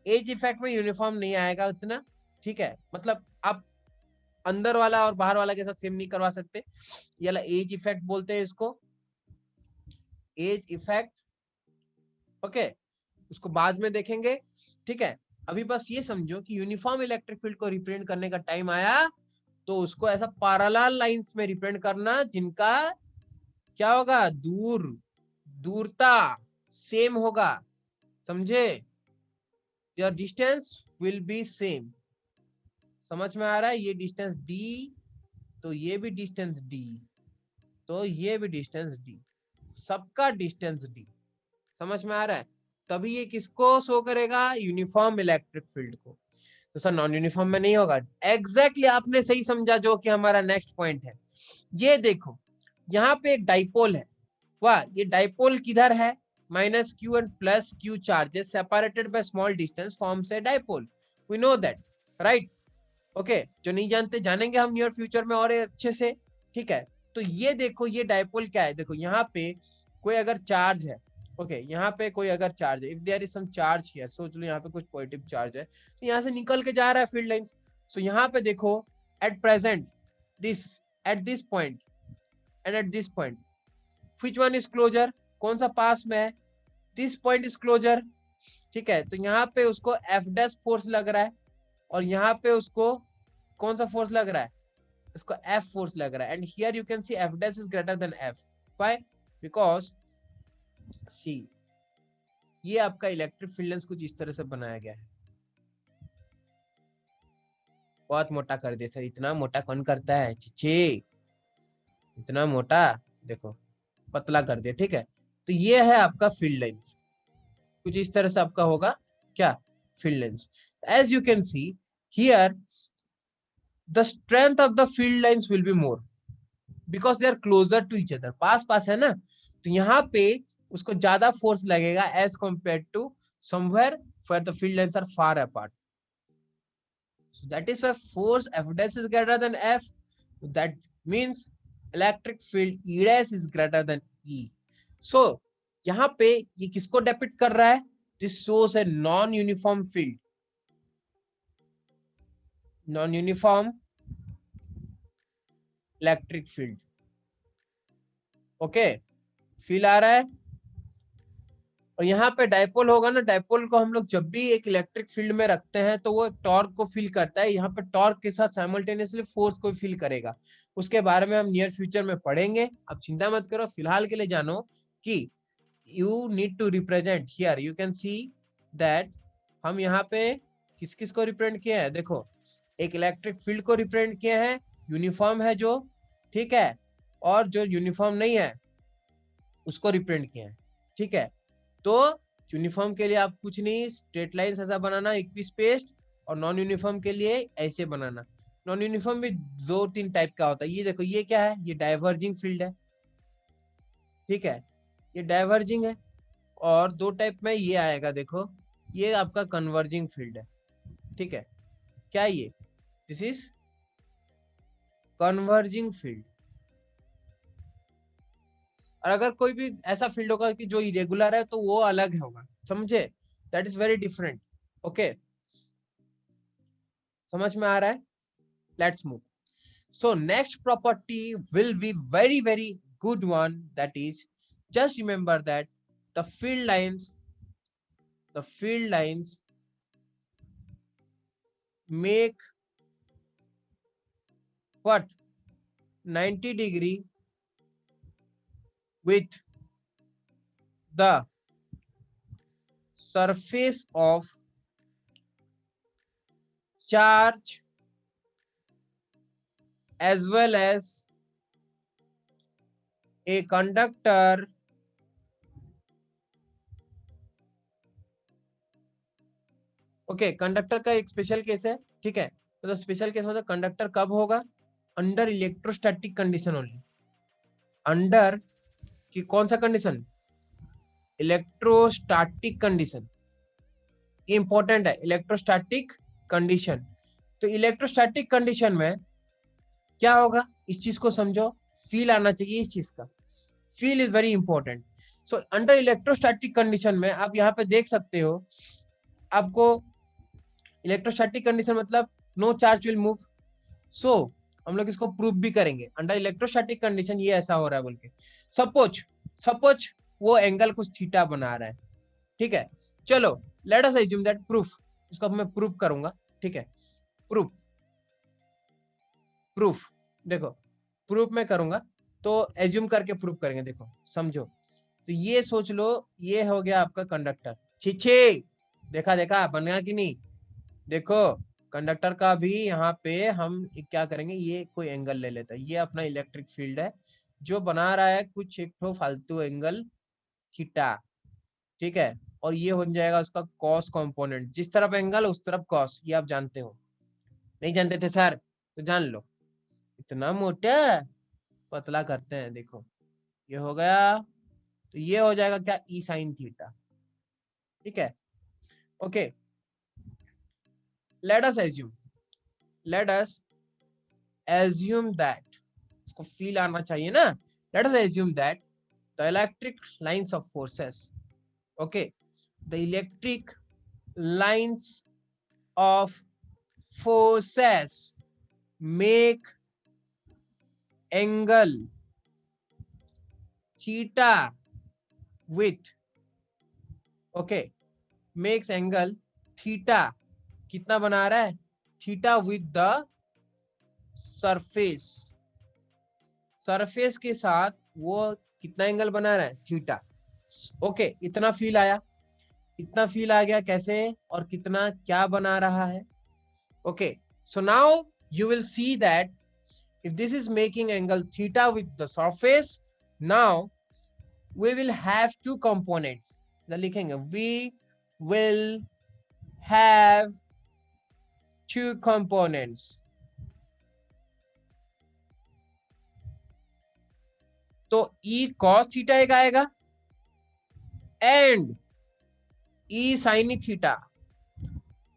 Edge effect में यूनिफॉर्म नहीं आएगा उतना। ठीक है, मतलब आप अंदर वाला और बाहर वाला के साथ सेम नहीं करवा सकते। ये वाला एज इफेक्ट बोलते हैं इसको, एज इफेक्ट। ओके, उसको बाद में देखेंगे, ठीक है। अभी बस ये समझो कि यूनिफॉर्म इलेक्ट्रिक फील्ड को रिप्रेजेंट करने का टाइम आया तो उसको ऐसा पैरेलल लाइंस में रिप्रेजेंट करना जिनका क्या होगा, दूरता सेम होगा, समझे, your distance will be same. समझ में आ रहा है, ये डिस्टेंस d, तो ये भी डिस्टेंस d, तो ये भी डिस्टेंस d, सबका डिस्टेंस d। समझ में आ रहा है, तभी ये किसको शो करेगा, यूनिफॉर्म इलेक्ट्रिक फील्ड को। तो सर नॉन यूनिफॉर्म में नहीं होगा। एग्जैक्टली आपने सही समझा, जो कि हमारा नेक्स्ट पॉइंट है। ये देखो यहाँ पे एक डाइपोल है, वाह, ये डाइपोल किधर है, minus Q and plus Q charges separated by small distance forms a dipole, we know that, right. Okay, जो नहीं जानते जानेंगे हम नियर फ्यूचर में और अच्छे से, ठीक है। तो ये देखो ये डाइपोल क्या है, देखो यहाँ पे कोई अगर चार्ज है, ओके, यहाँ पे कोई अगर चार्ज है, if there is some charge here, सोच लो यहाँ पे कुछ पॉजिटिव चार्ज है, तो यहाँ से निकल के जा रहा है फील्ड लाइंस। सो यहाँ पे देखो at present this, at this point and at this point, which one is closer, कौन सा पास में है, दिस पॉइंट इज क्लोजर, ठीक है। तो यहाँ पे उसको एफ डैश फोर्स लग रहा है और यहाँ पे उसको कौन सा फोर्स लग रहा है, इसको एफ फोर्स लग रहा है। And here you can see F dash is greater than F, why, because see ये आपका इलेक्ट्रिक फील्ड लाइंस कुछ इस तरह से बनाया गया है। बहुत मोटा कर दिया सर, इतना मोटा कौन करता है चिची, इतना मोटा, देखो पतला कर दिया, ठीक है। तो ये है आपका फील्ड लाइंस, कुछ इस तरह से आपका होगा क्या, field lines. As you can see here the strength of the field lines will be more because they are closer to each other, पास पास है ना, तो यहाँ पे उसको ज्यादा फोर्स लगेगा as compare to somewhere where the field lines are far apart. So that is why force F dash is greater than F. That means electric field E dash is greater than E. So यहाँ पे ये किसको depict कर रहा है, this shows a non-uniform field, non-uniform electric field. Okay, feel आ रहा है। और यहाँ पे डाइपोल होगा ना, डाइपोल को हम लोग जब भी एक इलेक्ट्रिक फील्ड में रखते हैं तो वो टॉर्क को फील करता है, यहाँ पे टॉर्क के साथ साइमल्टेनियसली फोर्स को फील करेगा। उसके बारे में हम नियर फ्यूचर में पढ़ेंगे, अब चिंता मत करो, फिलहाल के लिए जानो कि you need to represent here, you can see that हम यहाँ पे किस किस को रिप्रेजेंट किए हैं, देखो एक इलेक्ट्रिक फील्ड को रिप्रेजेंट किए हैं, यूनिफॉर्म है जो, ठीक है, और जो यूनिफॉर्म नहीं है उसको रिप्रेजेंट किए हैं, ठीक है। तो यूनिफॉर्म के लिए आप कुछ नहीं, स्ट्रेट लाइंस ऐसा बनाना इक्विस्पेस्ड, और नॉन यूनिफॉर्म के लिए ऐसे बनाना। नॉन यूनिफॉर्म भी दो तीन टाइप का होता है, ये देखो ये क्या है, ये डाइवर्जिंग फील्ड है, ठीक है, ये डाइवर्जिंग है। और दो टाइप में ये आएगा, देखो ये आपका कन्वर्जिंग फील्ड है, ठीक है, क्या ये, दिस इज कन्वर्जिंग फील्ड। और अगर कोई भी ऐसा फील्ड होगा कि जो इरेगुलर है तो वो अलग होगा, समझे, that is very different. Okay, समझ में आ रहा है, let's move. So next property will be very very good one, that is just remember that the field lines make what, 90° with the surface of charge as well as a conductor okay, conductor का एक special case है, ठीक है। तो special case मतलब conductor कब होगा, under electrostatic condition only, under की कौन सा कंडीशन, इलेक्ट्रोस्टैटिक कंडीशन, ये इंपॉर्टेंट है, इलेक्ट्रोस्टैटिक कंडीशन। तो इलेक्ट्रोस्टैटिक कंडीशन में क्या होगा, इस चीज को समझो, फील आना चाहिए इस चीज का, feel is very important. So under electrostatic condition में आप यहाँ पे देख सकते हो, आपको इलेक्ट्रोस्टैटिक कंडीशन मतलब नो चार्ज विल मूव, सो हम लोग इसको प्रूव भी करेंगे अंडर इलेक्ट्रोस्टैटिक कंडीशन ये ऐसा हो रहा है बोल के। सपोज सपोज वो एंगल कुछ थीटा बना रहा है, ठीक है। चलो let us assume that proof, इसको मैं प्रूफ करूंगा, ठीक है। प्रूफ प्रूफ देखो, प्रूफ मैं करूंगा तो एज्यूम करके प्रूफ करेंगे। देखो समझो, तो ये सोच लो ये हो गया आपका कंडक्टर। छी देखा देखा बन गया कि नहीं। देखो कंडक्टर का भी यहाँ पे हम क्या करेंगे, ये कोई एंगल ले लेता है, ये अपना इलेक्ट्रिक फील्ड है जो बना रहा है कुछ एक तो फालतू एंगल थीटा, ठीक है। और ये हो जाएगा उसका कॉस कंपोनेंट, जिस तरफ एंगल उस तरफ कॉस, ये आप जानते हो। नहीं जानते थे सर तो जान लो। इतना मोटा पतला करते हैं, देखो ये हो गया, तो ये हो जाएगा क्या, ई साइन थीटा, ठीक है। Okay let us assume, let us assume that, इसको फील आना चाहिए ना। Let us assume that the electric lines of forces, okay, the electric lines of forces make angle theta with, okay, makes angle theta कितना बना रहा है, theta with the surface, surface के साथ वो कितना एंगल बना रहा है, थीटा। ओके इतना फील आया, इतना फील आ गया कैसे और कितना क्या बना रहा है। Okay so now you will see that if this is making angle theta with the surface, now we will have two components, the लिखेंगे we will have two components, तो e cos theta एक आएगा and e sin theta,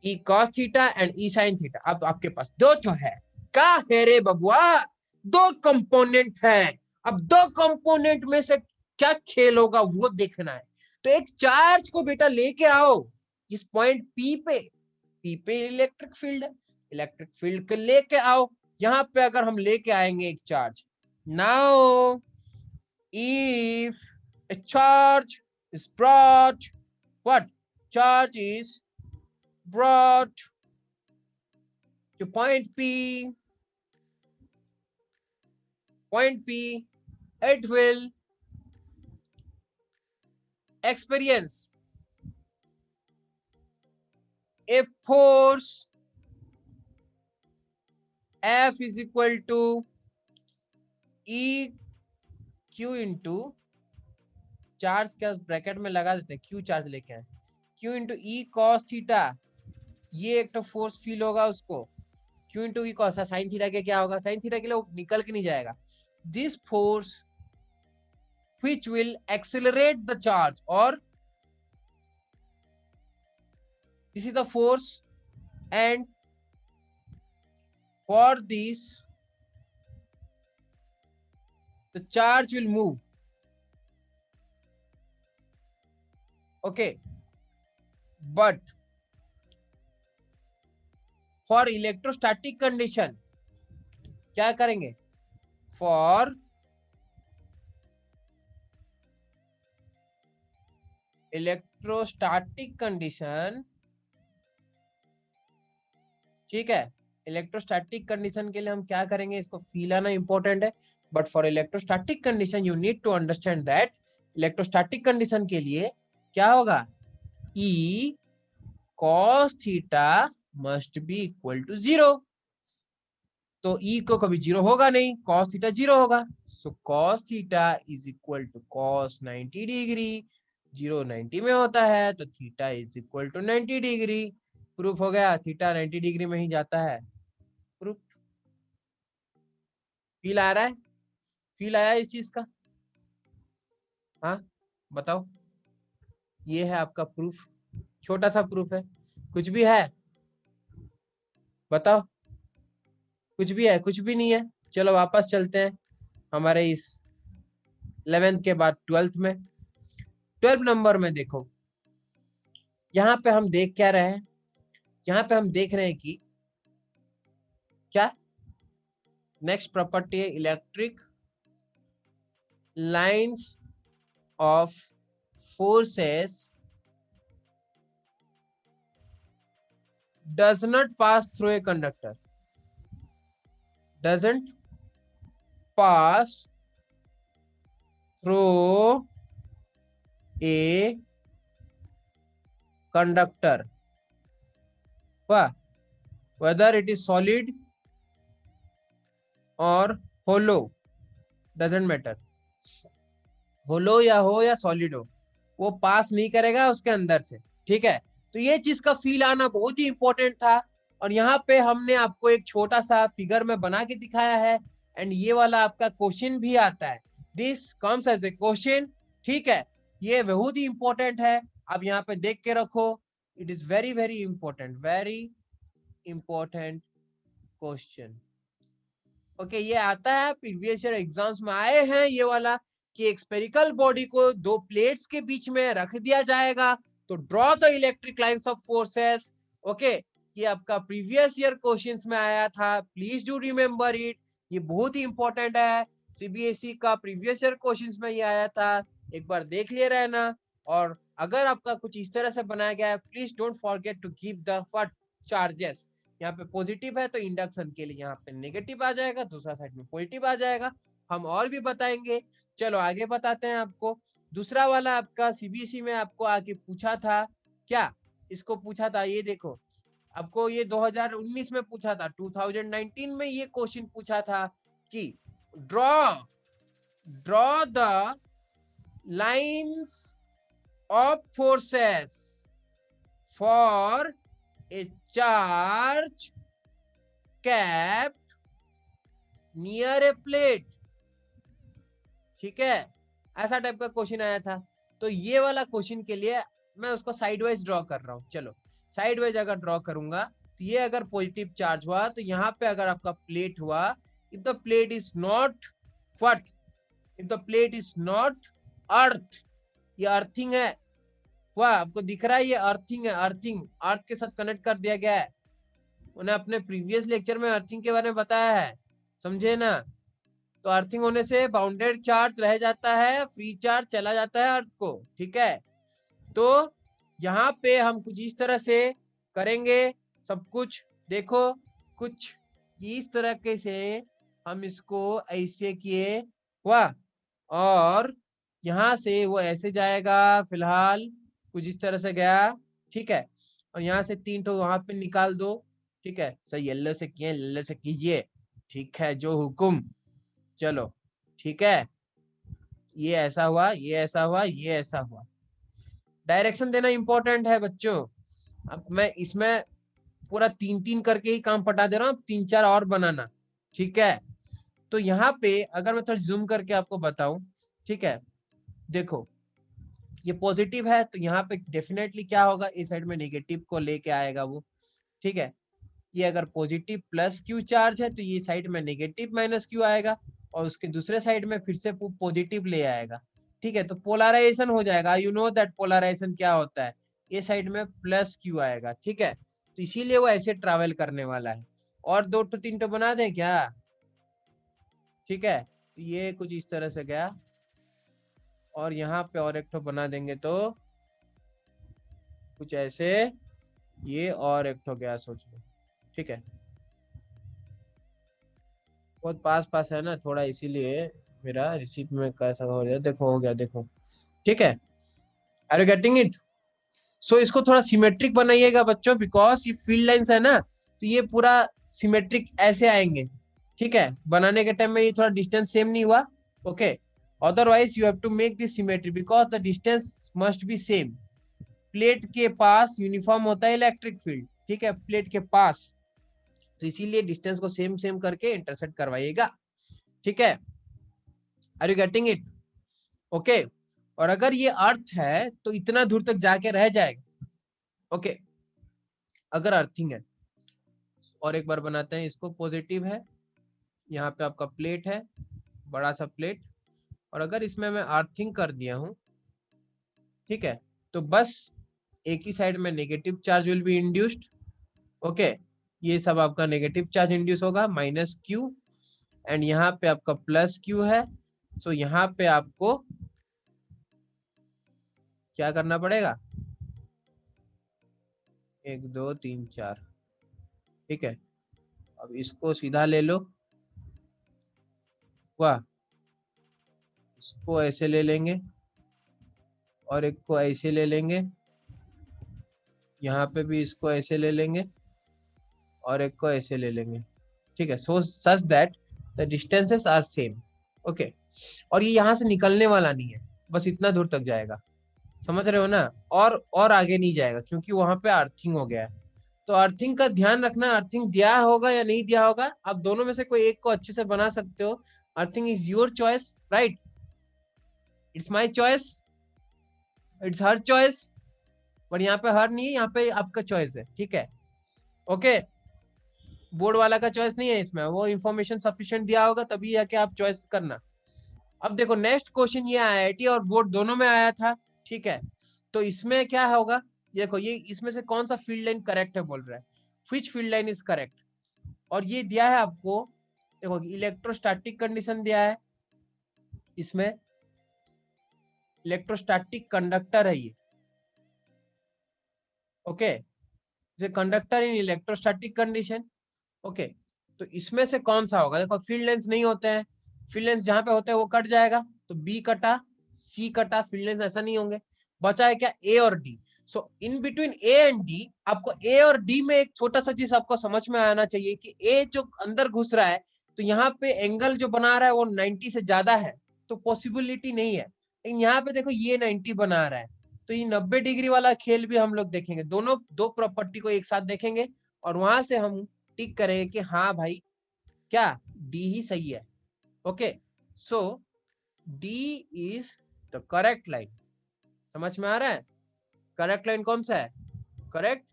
e cos theta and e sin theta। अब आपके पास दो तो है, क्या है रे बबुआ, दो कंपोनेंट है। अब दो कंपोनेंट में से क्या खेल होगा वो देखना है। तो एक चार्ज को बेटा लेके आओ इस पॉइंट पी पे इलेक्ट्रिक फील्ड है, इलेक्ट्रिक फील्ड को लेके आओ यहां पे। अगर हम लेके आएंगे एक charge, now if a charge is brought, what charge is brought to point P, it will experience a force F is equal to E Q into, charge क्या ब्रैकेट में लगा देते हैं, Q चार्ज लेके आए, Q इंटू ई cos theta, ये एक तो फोर्स फील होगा उसको, Q into E cos, sine theta के क्या होगा, साइन थीटा के लिए निकल के नहीं जाएगा, this force which will accelerate the charge, or this is the force, and for this the charge will move, okay, but for electrostatic condition क्या करेंगे, for इलेक्ट्रोस्टैटिक कंडीशन, ठीक है, इलेक्ट्रोस्टैटिक कंडीशन के लिए हम क्या करेंगे, इसको फील आना इंपॉर्टेंट है। But for electrostatic condition you need to understand that electrostatic condition के लिए क्या होगा, E cos theta must be equal to 0। तो ई को कभी 0 होगा नहीं, कॉस थीटा 0 होगा, so cos theta is equal to cos 90 degree, 0 90 में होता है तो theta is equal to 90 degree. Proof हो गया, थीटा 90 डिग्री में ही जाता है। प्रूफ, फील आ रहा है, फील आया इस चीज का, हाँ बताओ। ये है आपका प्रूफ, छोटा सा प्रूफ है, कुछ भी है बताओ, कुछ भी है, कुछ भी नहीं है। चलो वापस चलते हैं हमारे इस 11th के बाद 12th में। 12 नंबर में देखो, यहाँ पे हम देख क्या रहे हैं, यहाँ पे हम देख रहे हैं कि क्या नेक्स्ट प्रॉपर्टी है electric lines of forces does not pass through a conductor, doesn't pass through a conductor, whether it is solid or hollow, doesn't matter, होलो या हो या सॉलिड हो, वो पास नहीं करेगा उसके अंदर से। ठीक है, तो ये चीज का फील आना बहुत ही इंपॉर्टेंट था। और यहाँ पे हमने आपको एक छोटा सा फिगर में बना के दिखाया है, एंड ये वाला आपका क्वेश्चन भी आता है, this comes as a question. ठीक है, ये बहुत ही इंपॉर्टेंट है, आप यहाँ पे देख के रखो, it is very very important, very important question. Okay, ये आता है प्रीवियस ईयर एग्जाम्स में आए हैं ये वाला, कि एक स्पेरिकल बॉडी को दो प्लेट्स के बीच में रख दिया जाएगा, तो draw the electric lines of forces. Okay, ये आपका प्रीवियस ईयर क्वेश्चंस में आया था, प्लीज डू रिमेम्बर इट, ये बहुत ही इंपॉर्टेंट है, सीबीएसई का प्रीवियस ईयर क्वेश्चंस में ये आया था, एक बार देख लिए रहना। और अगर आपका कुछ इस तरह से बनाया गया है, please don't forget to give the what charges, यहाँ पे पॉजिटिव है तो इंडक्शन के लिए यहाँ पे नेगेटिव आ जाएगा, दूसरा साइड में पॉजिटिव आ जाएगा, हम और भी बताएंगे। चलो आगे बताते हैं आपको। दूसरा वाला आपका सीबीएसई में आपको आके पूछा था, क्या इसको पूछा था, ये देखो, आपको ये 2019 में पूछा था, 2019 में ये क्वेश्चन पूछा था कि draw the lines of forces for a charge kept near a plate। ठीक है, ऐसा टाइप का क्वेश्चन आया था। तो ये वाला क्वेश्चन के लिए मैं उसको साइडवाइज ड्रॉ कर रहा हूं। चलो साइडवाइज अगर ड्रॉ करूंगा, तो ये अगर पॉजिटिव चार्ज हुआ, तो यहाँ पे अगर आपका प्लेट हुआ, if the plate is not what, if the plate is not earth, ये अर्थिंग है, वाह आपको दिख रहा है, ये अर्थिंग है, अर्थिंग अर्थ के साथ कनेक्ट कर दिया गया है, उन्हें अपने प्रीवियस लेक्चर में अर्थिंग के बारे में बताया है, समझे ना। तो अर्थिंग होने से बाउंडेड चार्ज रह जाता है, फ्री चार्ज चला जाता है अर्थ को। ठीक है, तो यहाँ पे हम कुछ इस तरह से करेंगे सब कुछ, देखो कुछ इस तरह के से हम इसको ऐसे किए, वाह, और यहाँ से वो ऐसे जाएगा, फिलहाल कुछ इस तरह से गया। ठीक है, और यहाँ से 3 ठो वहां पे निकाल दो। ठीक है, सर येलो से किए, येलो से कीजिए, ठीक है, जो हुकुम। चलो ठीक है, ये ऐसा हुआ, ये ऐसा हुआ, ये ऐसा हुआ। डायरेक्शन देना इंपॉर्टेंट है बच्चों। अब मैं इसमें पूरा 3-3 करके ही काम पटा दे रहा हूँ, 3-4 और बनाना। ठीक है, तो यहाँ पे अगर मैं थोड़ा जूम करके आपको बताऊं, ठीक है, देखो ये पॉजिटिव है, तो यहाँ पे डेफिनेटली क्या होगा, इस साइड में नेगेटिव को लेके आएगा वो। ठीक है, ये अगर पॉजिटिव प्लस क्यू चार्ज है, तो ये साइड में नेगेटिव माइनस क्यू आएगा, और उसके दूसरे साइड में फिर से पॉजिटिव ले आएगा। ठीक है, तो पोलराइजेशन हो जाएगा, यू नो दैट पोलराइजेशन क्या होता है, ये साइड में प्लस क्यू आएगा। ठीक है, तो इसीलिए वो ऐसे ट्रैवल करने वाला है। और 2 3 बना दें क्या? ठीक है, तो ये कुछ इस तरह से गया, और यहाँ पे और एक बना देंगे तो कुछ ऐसे, ये और एक गया, सोच लो। ठीक है, बहुत पास पास है ना थोड़ा, इसीलिए मेरा रिसीप में कैसा हो गया, देखो हो गया, देखो। ठीक है, आर यू गेटिंग इट? सो इसको थोड़ा सिमेट्रिक बनाइएगा बच्चों, बिकॉज ये फील्ड लाइंस है ना, तो ये पूरा सिमेट्रिक ऐसे आएंगे। ठीक है, बनाने के टाइम में ये थोड़ा डिस्टेंस सेम नहीं हुआ। Okay, otherwise you have to make this symmetry because the distance must be same. Plate के पास यूनिफॉर्म होता है इलेक्ट्रिक फील्ड। ठीक है, प्लेट के पास, तो इसीलिए डिस्टेंस को सेम सेम करके इंटरसेक्ट करवाइएगा। ठीक है, are you getting it? Okay, और अगर ये अर्थ है तो इतना दूर तक जाके रह जाएगा। ओके, अगर अर्थिंग है, और एक बार बनाते हैं इसको, पॉजिटिव है, यहाँ पे आपका प्लेट है, बड़ा सा प्लेट, और अगर इसमें मैं अर्थिंग कर दिया हूं, ठीक है, तो बस एक ही साइड में negative charge will be induced. Okay, ये सब आपका नेगेटिव चार्ज इंड्यूस होगा, माइनस क्यू, एंड यहाँ पे आपका प्लस क्यू है। सो यहाँ पे आपको क्या करना पड़ेगा, 1 2 3 4, ठीक है। अब इसको सीधा ले लो, वाह, इसको ऐसे ले लेंगे और एक को ऐसे ले लेंगे, यहाँ पे भी इसको ऐसे ले लेंगे और एक को ऐसे ले लेंगे, ठीक है। So such that the distances are same, okay. और ये यहाँ से निकलने वाला नहीं है, बस इतना दूर तक जाएगा, समझ रहे हो ना। और आगे नहीं जाएगा क्योंकि वहां पे अर्थिंग हो गया है। तो अर्थिंग का ध्यान रखना, अर्थिंग दिया होगा या नहीं दिया होगा, आप दोनों में से कोई एक को अच्छे से बना सकते हो। Earthing is your choice, right, it's my choice, it's her choice, but यहाँ पे हर नहीं है, यहाँ पे आपका चॉइस है, ठीक है, ओके। बोर्ड वाला का चॉइस नहीं है इसमें, वो इन्फॉर्मेशन सफिशिएंट दिया होगा तभी आके आप चॉइस करना। अब देखो नेक्स्ट क्वेश्चन, ये आईआईटी और बोर्ड दोनों में आया था, ठीक है। तो इसमें क्या होगा, देखो ये इसमें से कौन सा फील्ड लाइन करेक्ट है बोल रहा है, which field line is correct. और ये दिया है आपको, देखो इलेक्ट्रोस्टैटिक कंडीशन दिया है, इसमें इलेक्ट्रोस्टैटिक कंडक्टर है ये, ओके, ये conductor in electrostatic condition, okay. तो इसमें से कौन सा होगा, देखो फील्ड लेंथ नहीं होते हैं, फील्ड लेंथ जहां पे होते हैं वो कट जाएगा, तो बी कटा, सी कटा, फील्ड लेंथ ऐसा नहीं होंगे, बचा है क्या, ए और D. So in between A and D, आपको ए और डी में एक छोटा सा चीज आपको समझ में आना चाहिए कि ए जो अंदर घुस रहा है, तो यहाँ पे एंगल जो बना रहा है वो 90 से ज्यादा है, तो पॉसिबिलिटी नहीं है। लेकिन यहाँ पे देखो ये 90 बना रहा है, तो ये 90 डिग्री वाला खेल भी हम लोग देखेंगे, दोनों दो प्रॉपर्टी को एक साथ देखेंगे और वहां से हम टिक करेंगे कि हाँ भाई क्या डी ही सही है, okay. So D is the correct line, समझ में आ रहा है, करेक्ट लाइन कौन सा है, करेक्ट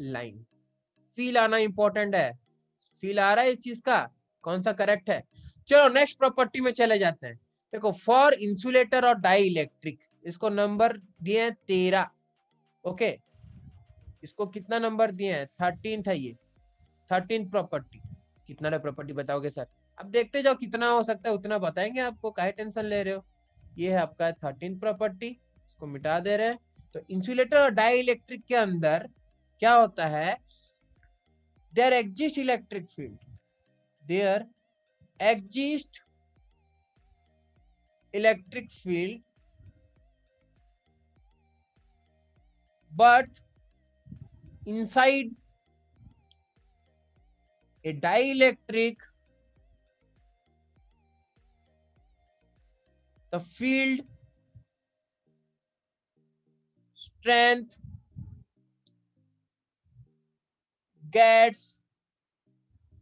लाइन। फील आना इंपॉर्टेंट है, फील आ रहा है इस चीज का, कौन सा करेक्ट है। चलो नेक्स्ट प्रॉपर्टी में चले जाते हैं। देखो फॉर इंसुलेटर और डाई इलेक्ट्रिक, इसको नंबर दिए हैं 13, ओके। इसको कितना नंबर दिए हैं, 13 था ये, 13 प्रॉपर्टी। कितना प्रॉपर्टी बताओगे सर, अब देखते जाओ कितना हो सकता है उतना बताएंगे आपको, काहे टेंशन ले रहे हो। ये है आपका 13 प्रॉपर्टी, इसको मिटा दे रहे हैं। तो इंसुलेटर और डाई इलेक्ट्रिक के अंदर क्या होता है, there exist electric field, there exist electric field, but inside a dielectric the field strength gets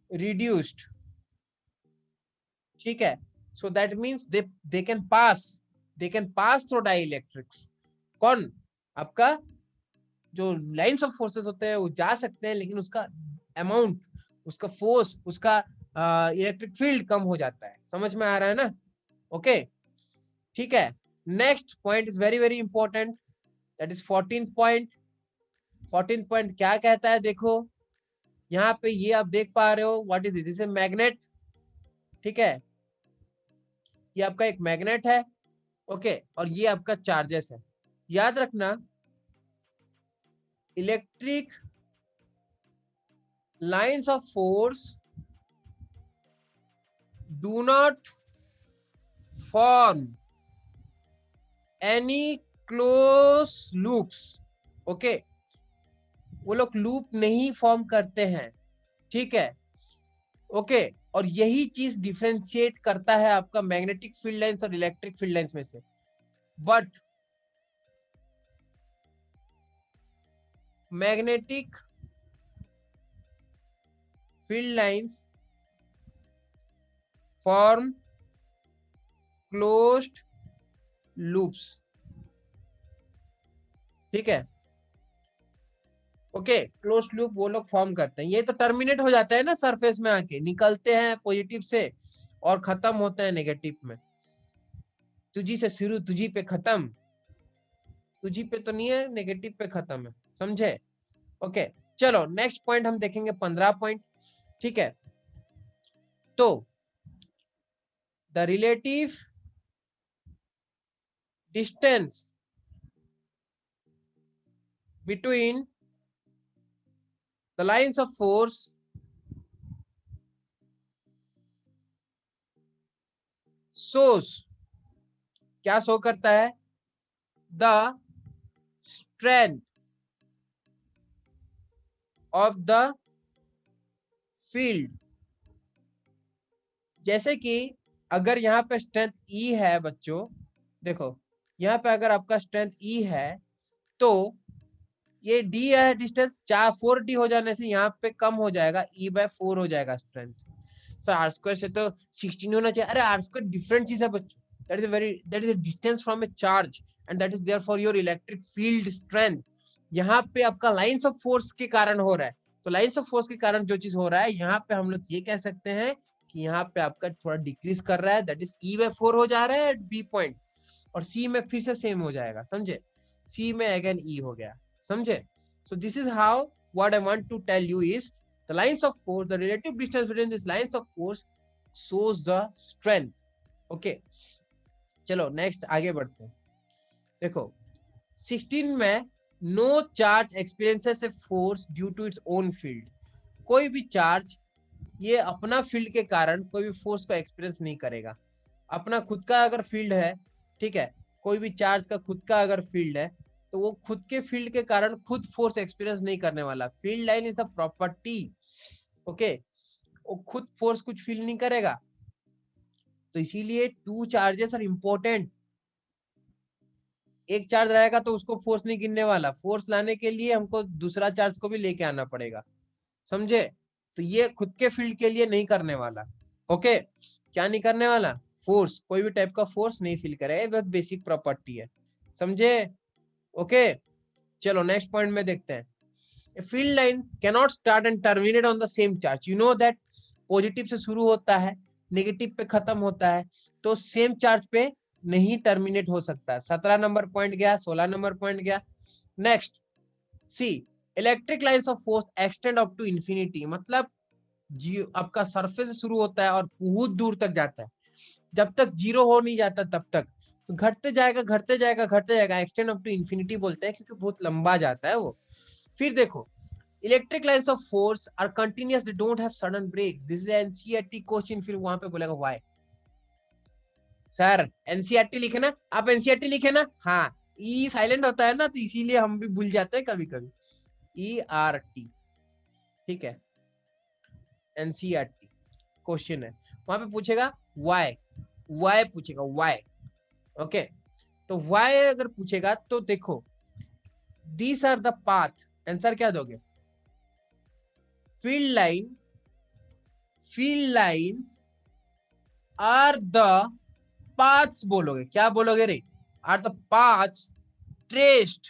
reduced, ठीक है। so that means they can pass through dielectrics, कौन, आपका जो लाइंस ऑफ फोर्सेस होते हैं वो जा सकते हैं, लेकिन उसका अमाउंट, उसका फोर्स, उसका इलेक्ट्रिक फील्ड कम हो जाता है, समझ में आ रहा है ना, ओके, ठीक है। Next point is very very important, that is 14th point. 14th point क्या कहता है, देखो यहाँ पे ये आप देख पा रहे हो, what is this a magnet, ठीक है, ये आपका एक मैग्नेट है, ओके, और ये आपका चार्जेस है। याद रखना electric lines of force do not form any close loops, okay, वो लोग लूप नहीं फॉर्म करते हैं, ठीक है, ओके। और यही चीज डिफरेंशिएट करता है आपका मैग्नेटिक फील्ड लाइंस और इलेक्ट्रिक फील्ड लाइंस में से। But magnetic field lines form closed loops, ठीक है, ओके। क्लोज लूप वो लोग फॉर्म करते हैं, ये तो टर्मिनेट हो जाता है ना सरफेस में आके, निकलते हैं पॉजिटिव से और खत्म होते हैं नेगेटिव में, तुझी से शुरू तुझी पे खत्म, तुझी पे तो नहीं है, नेगेटिव पे खत्म है, समझे, ओके। चलो नेक्स्ट पॉइंट हम देखेंगे 15 पॉइंट, ठीक है। तो the relative distance between the lines of force shows, क्या शो करता है? The strength of the field. जैसे कि अगर यहाँ पे स्ट्रेंथ E है बच्चों, देखो यहाँ पे अगर आपका स्ट्रेंथ E है तो ये D है डिस्टेंस, 4D हो जाने से यहाँ पे कम हो जाएगा, E/4 हो जाएगा स्ट्रेंथ। सो आर स्क्वायर से तो 16 होना चाहिए। अरे आर स्क्वायर डिफरेंट चीज है बच्चों, that is a distance from a charge and that is there for your electric field strength. यहाँ पे आपका लाइंस ऑफ फोर्स के कारण हो रहा है, तो लाइंस ऑफ फोर्स के कारण जो चीज हो रहा है यहाँ पे हम लोग ये कह सकते हैं कि यहाँ पे आपका थोड़ा डिक्रीज कर रहा है, दैट इज E/4 हो जा रहा है बी पॉइंट, और सी में फिर से सेम हो जाएगा, समझे? सी में अगेन E हो गया, समझे? So this is how what I want to tell you is the lines of force, the relative distance between these lines of force shows the strength. Okay, चलो नेक्स्ट आगे बढ़ते हैं। देखो 16 में no charge experiences a force due to its own field. कोई भी charge ये अपना फील्ड के कारण कोई भी फोर्स को एक्सपीरियंस नहीं करेगा। अपना खुद का अगर फील्ड है, ठीक है, कोई भी चार्ज का खुद का अगर फील्ड है तो वो खुद के फील्ड के कारण खुद फोर्स एक्सपीरियंस नहीं करने वाला। Field line is a property, okay, वो खुद फोर्स कुछ फील नहीं करेगा। तो इसीलिए टू चार्जेस आर इंपॉर्टेंट। एक चार्ज रहेगा तो उसको फोर्स नहीं गिनने वाला, फोर्स लाने के लिए हमको दूसरा चार्ज को भी लेके आना पड़ेगा, समझे? तो ये खुद के फील्ड के लिए नहीं करने वाला। ओके, क्या नहीं करने वाला? फोर्स, कोई भी टाइप का फोर्स नहीं फील करेगा, बहुत बेसिक प्रॉपर्टी है, समझे? ओके, चलो नेक्स्ट पॉइंट में देखते हैं। A field line cannot start and terminate on the same charge. You know that positive से शुरू होता है, नेगेटिव पे खत्म होता है, तो सेम चार्ज पे नहीं टर्मिनेट हो सकता। 17 नंबर पॉइंट गया, 16 नंबर पॉइंट गया। Next C, electric lines of force extend up to infinity. मतलब आपका सरफेस से शुरू होता है और बहुत दूर तक जाता है, जब तक जीरो हो नहीं जाता तब तक तो घटते जाएगा घटते जाएगा घटते जाएगा, एक्सटेंड अप टू इंफिनिटी बोलते हैं क्योंकि बहुत लंबा जाता है वो। फिर देखो electric lines of force are continuous, they don't have sudden breaks. This is NCERT question. फिर वहां पे बोलेगा व्हाई सर, एनसीईआरटी लिखे ना आप, एनसीईआरटी लिखे ना, हाँ ई साइलेंट होता है ना तो इसीलिए हम भी भूल जाते हैं कभी कभी। ERT, ठीक है, एनसीईआरटी क्वेश्चन है, वहां पे पूछेगा व्हाई, व्हाई पूछेगा व्हाई। ओके, तो व्हाई अगर पूछेगा तो देखो these are the path, answer क्या दोगे? Field line, field lines are the paths बोलोगे, क्या बोलोगे रे? Are the paths traced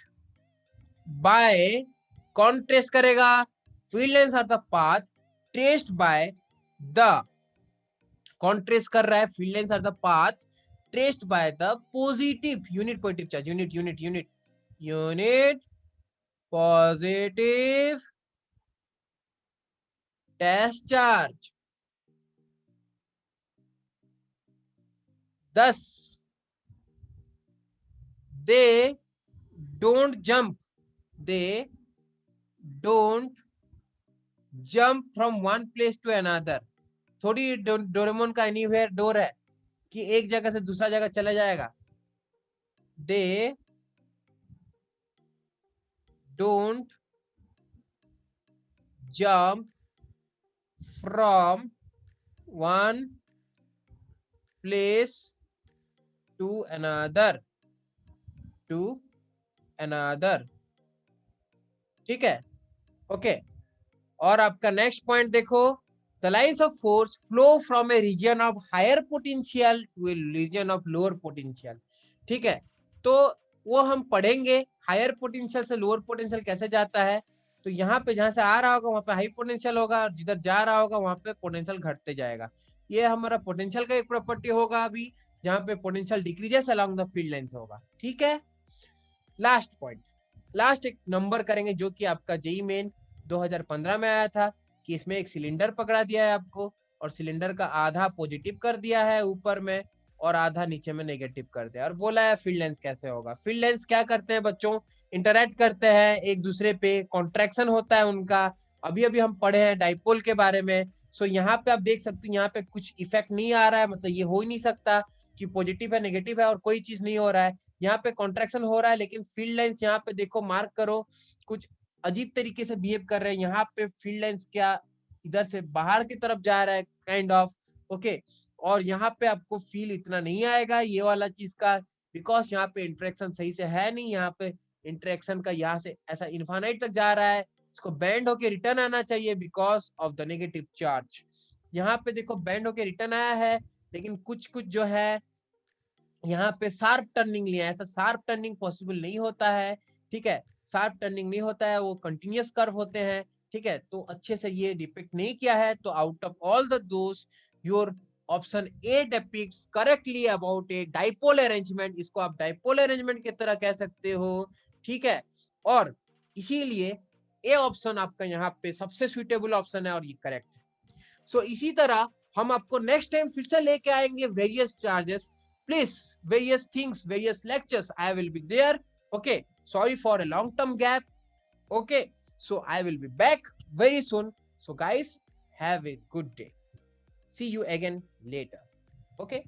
by, कौन ट्रेस करेगा? Field lines are the path traced by the, कौन ट्रेस कर रहा है? Field lines are the path traced by the positive unit positive charge, unit unit unit unit positive test charge. 10 they don't jump, they don't jump from one place to another। थोड़ी Doraemon का anywhere door है कि एक जगह से दूसरा जगह चला जाएगा। they don't jump from one place to another, to another, ठीक है, ओके। और आपका नेक्स्ट पॉइंट देखो, the lines of force flow from a region of higher potential to a region of lower potential, ठीक है। तो वो हम पढ़ेंगे हायर पोटेंशियल से लोअर पोटेंशियल कैसे जाता है। तो यहाँ पे जहां से आ रहा होगा वहां पे हाई पोटेंशियल होगा और जिधर जा रहा होगा वहां पे पोटेंशियल घटते जाएगा। ये हमारा पोटेंशियल का एक प्रॉपर्टी होगा अभी, जहाँ पे potential decreases along the field lines होगा, ठीक है। लास्ट पॉइंट, लास्ट एक नंबर करेंगे जो कि आपका जेई मेन 2015 में आया था कि इसमें एक सिलेंडर पकड़ा दिया है आपको और सिलेंडर का आधा पॉजिटिव कर दिया है ऊपर में और आधा नीचे में नेगेटिव कर दिया, और बोला है फील्ड लेंस कैसे होगा। फील्ड लेंस क्या करते हैं बच्चों, इंटरैक्ट करते हैं एक दूसरे पे, कॉन्ट्रैक्शन होता है उनका। अभी अभी हम पढ़े हैं डाइपोल के बारे में। सो यहाँ पे आप देख सकते हो यहाँ पे कुछ इफेक्ट नहीं आ रहा है, मतलब ये हो ही नहीं सकता कि पॉजिटिव है नेगेटिव है और कोई चीज नहीं हो रहा है। यहाँ पे कॉन्ट्रैक्शन हो रहा है, लेकिन फील्ड लाइंस यहाँ पे देखो मार्क करो कुछ अजीब तरीके से बिहेव कर रहे हैं। यहाँ पे फील्ड लाइंस क्या इधर से बाहर की तरफ जा रहा है काइंड ऑफ, ओके। और यहाँ पे आपको फील इतना नहीं आएगा ये वाला चीज का, बिकॉज यहाँ पे इंटरेक्शन सही से है नहीं। यहाँ पे इंटरेक्शन का यहाँ से ऐसा इन्फानाइट तक जा रहा है, इसको बैंड होके रिटर्न आना चाहिए because of the negative charge. यहाँ पे देखो बैंड होके रिटर्न आया है, लेकिन कुछ कुछ जो है यहाँ पे शार्प टर्निंग लिया है, ऐसा शार्प टर्निंग पॉसिबल नहीं होता है, ठीक है। शार्प टर्निंग नहीं होता है, वो कंटिन्यूअस कर्व होते हैं, ठीक है। तो अच्छे से ये डिपिक्ट नहीं किया है, तो out of all the those your option A depicts correctly about a dipole arrangement. इसको आप डाइपोल अरेंजमेंट की तरह कह सकते हो, ठीक है। और इसीलिए ए ऑप्शन आपका यहाँ पे सबसे सुइटेबल ऑप्शन है और ये करेक्ट है। सो इसी तरह हम आपको नेक्स्ट टाइम फिर से लेके आएंगे various charges, please, various things, various lectures, I will be there, okay. Sorry for a long term gap, okay. So I will be back very soon. So guys, have a good day. See you again later, okay.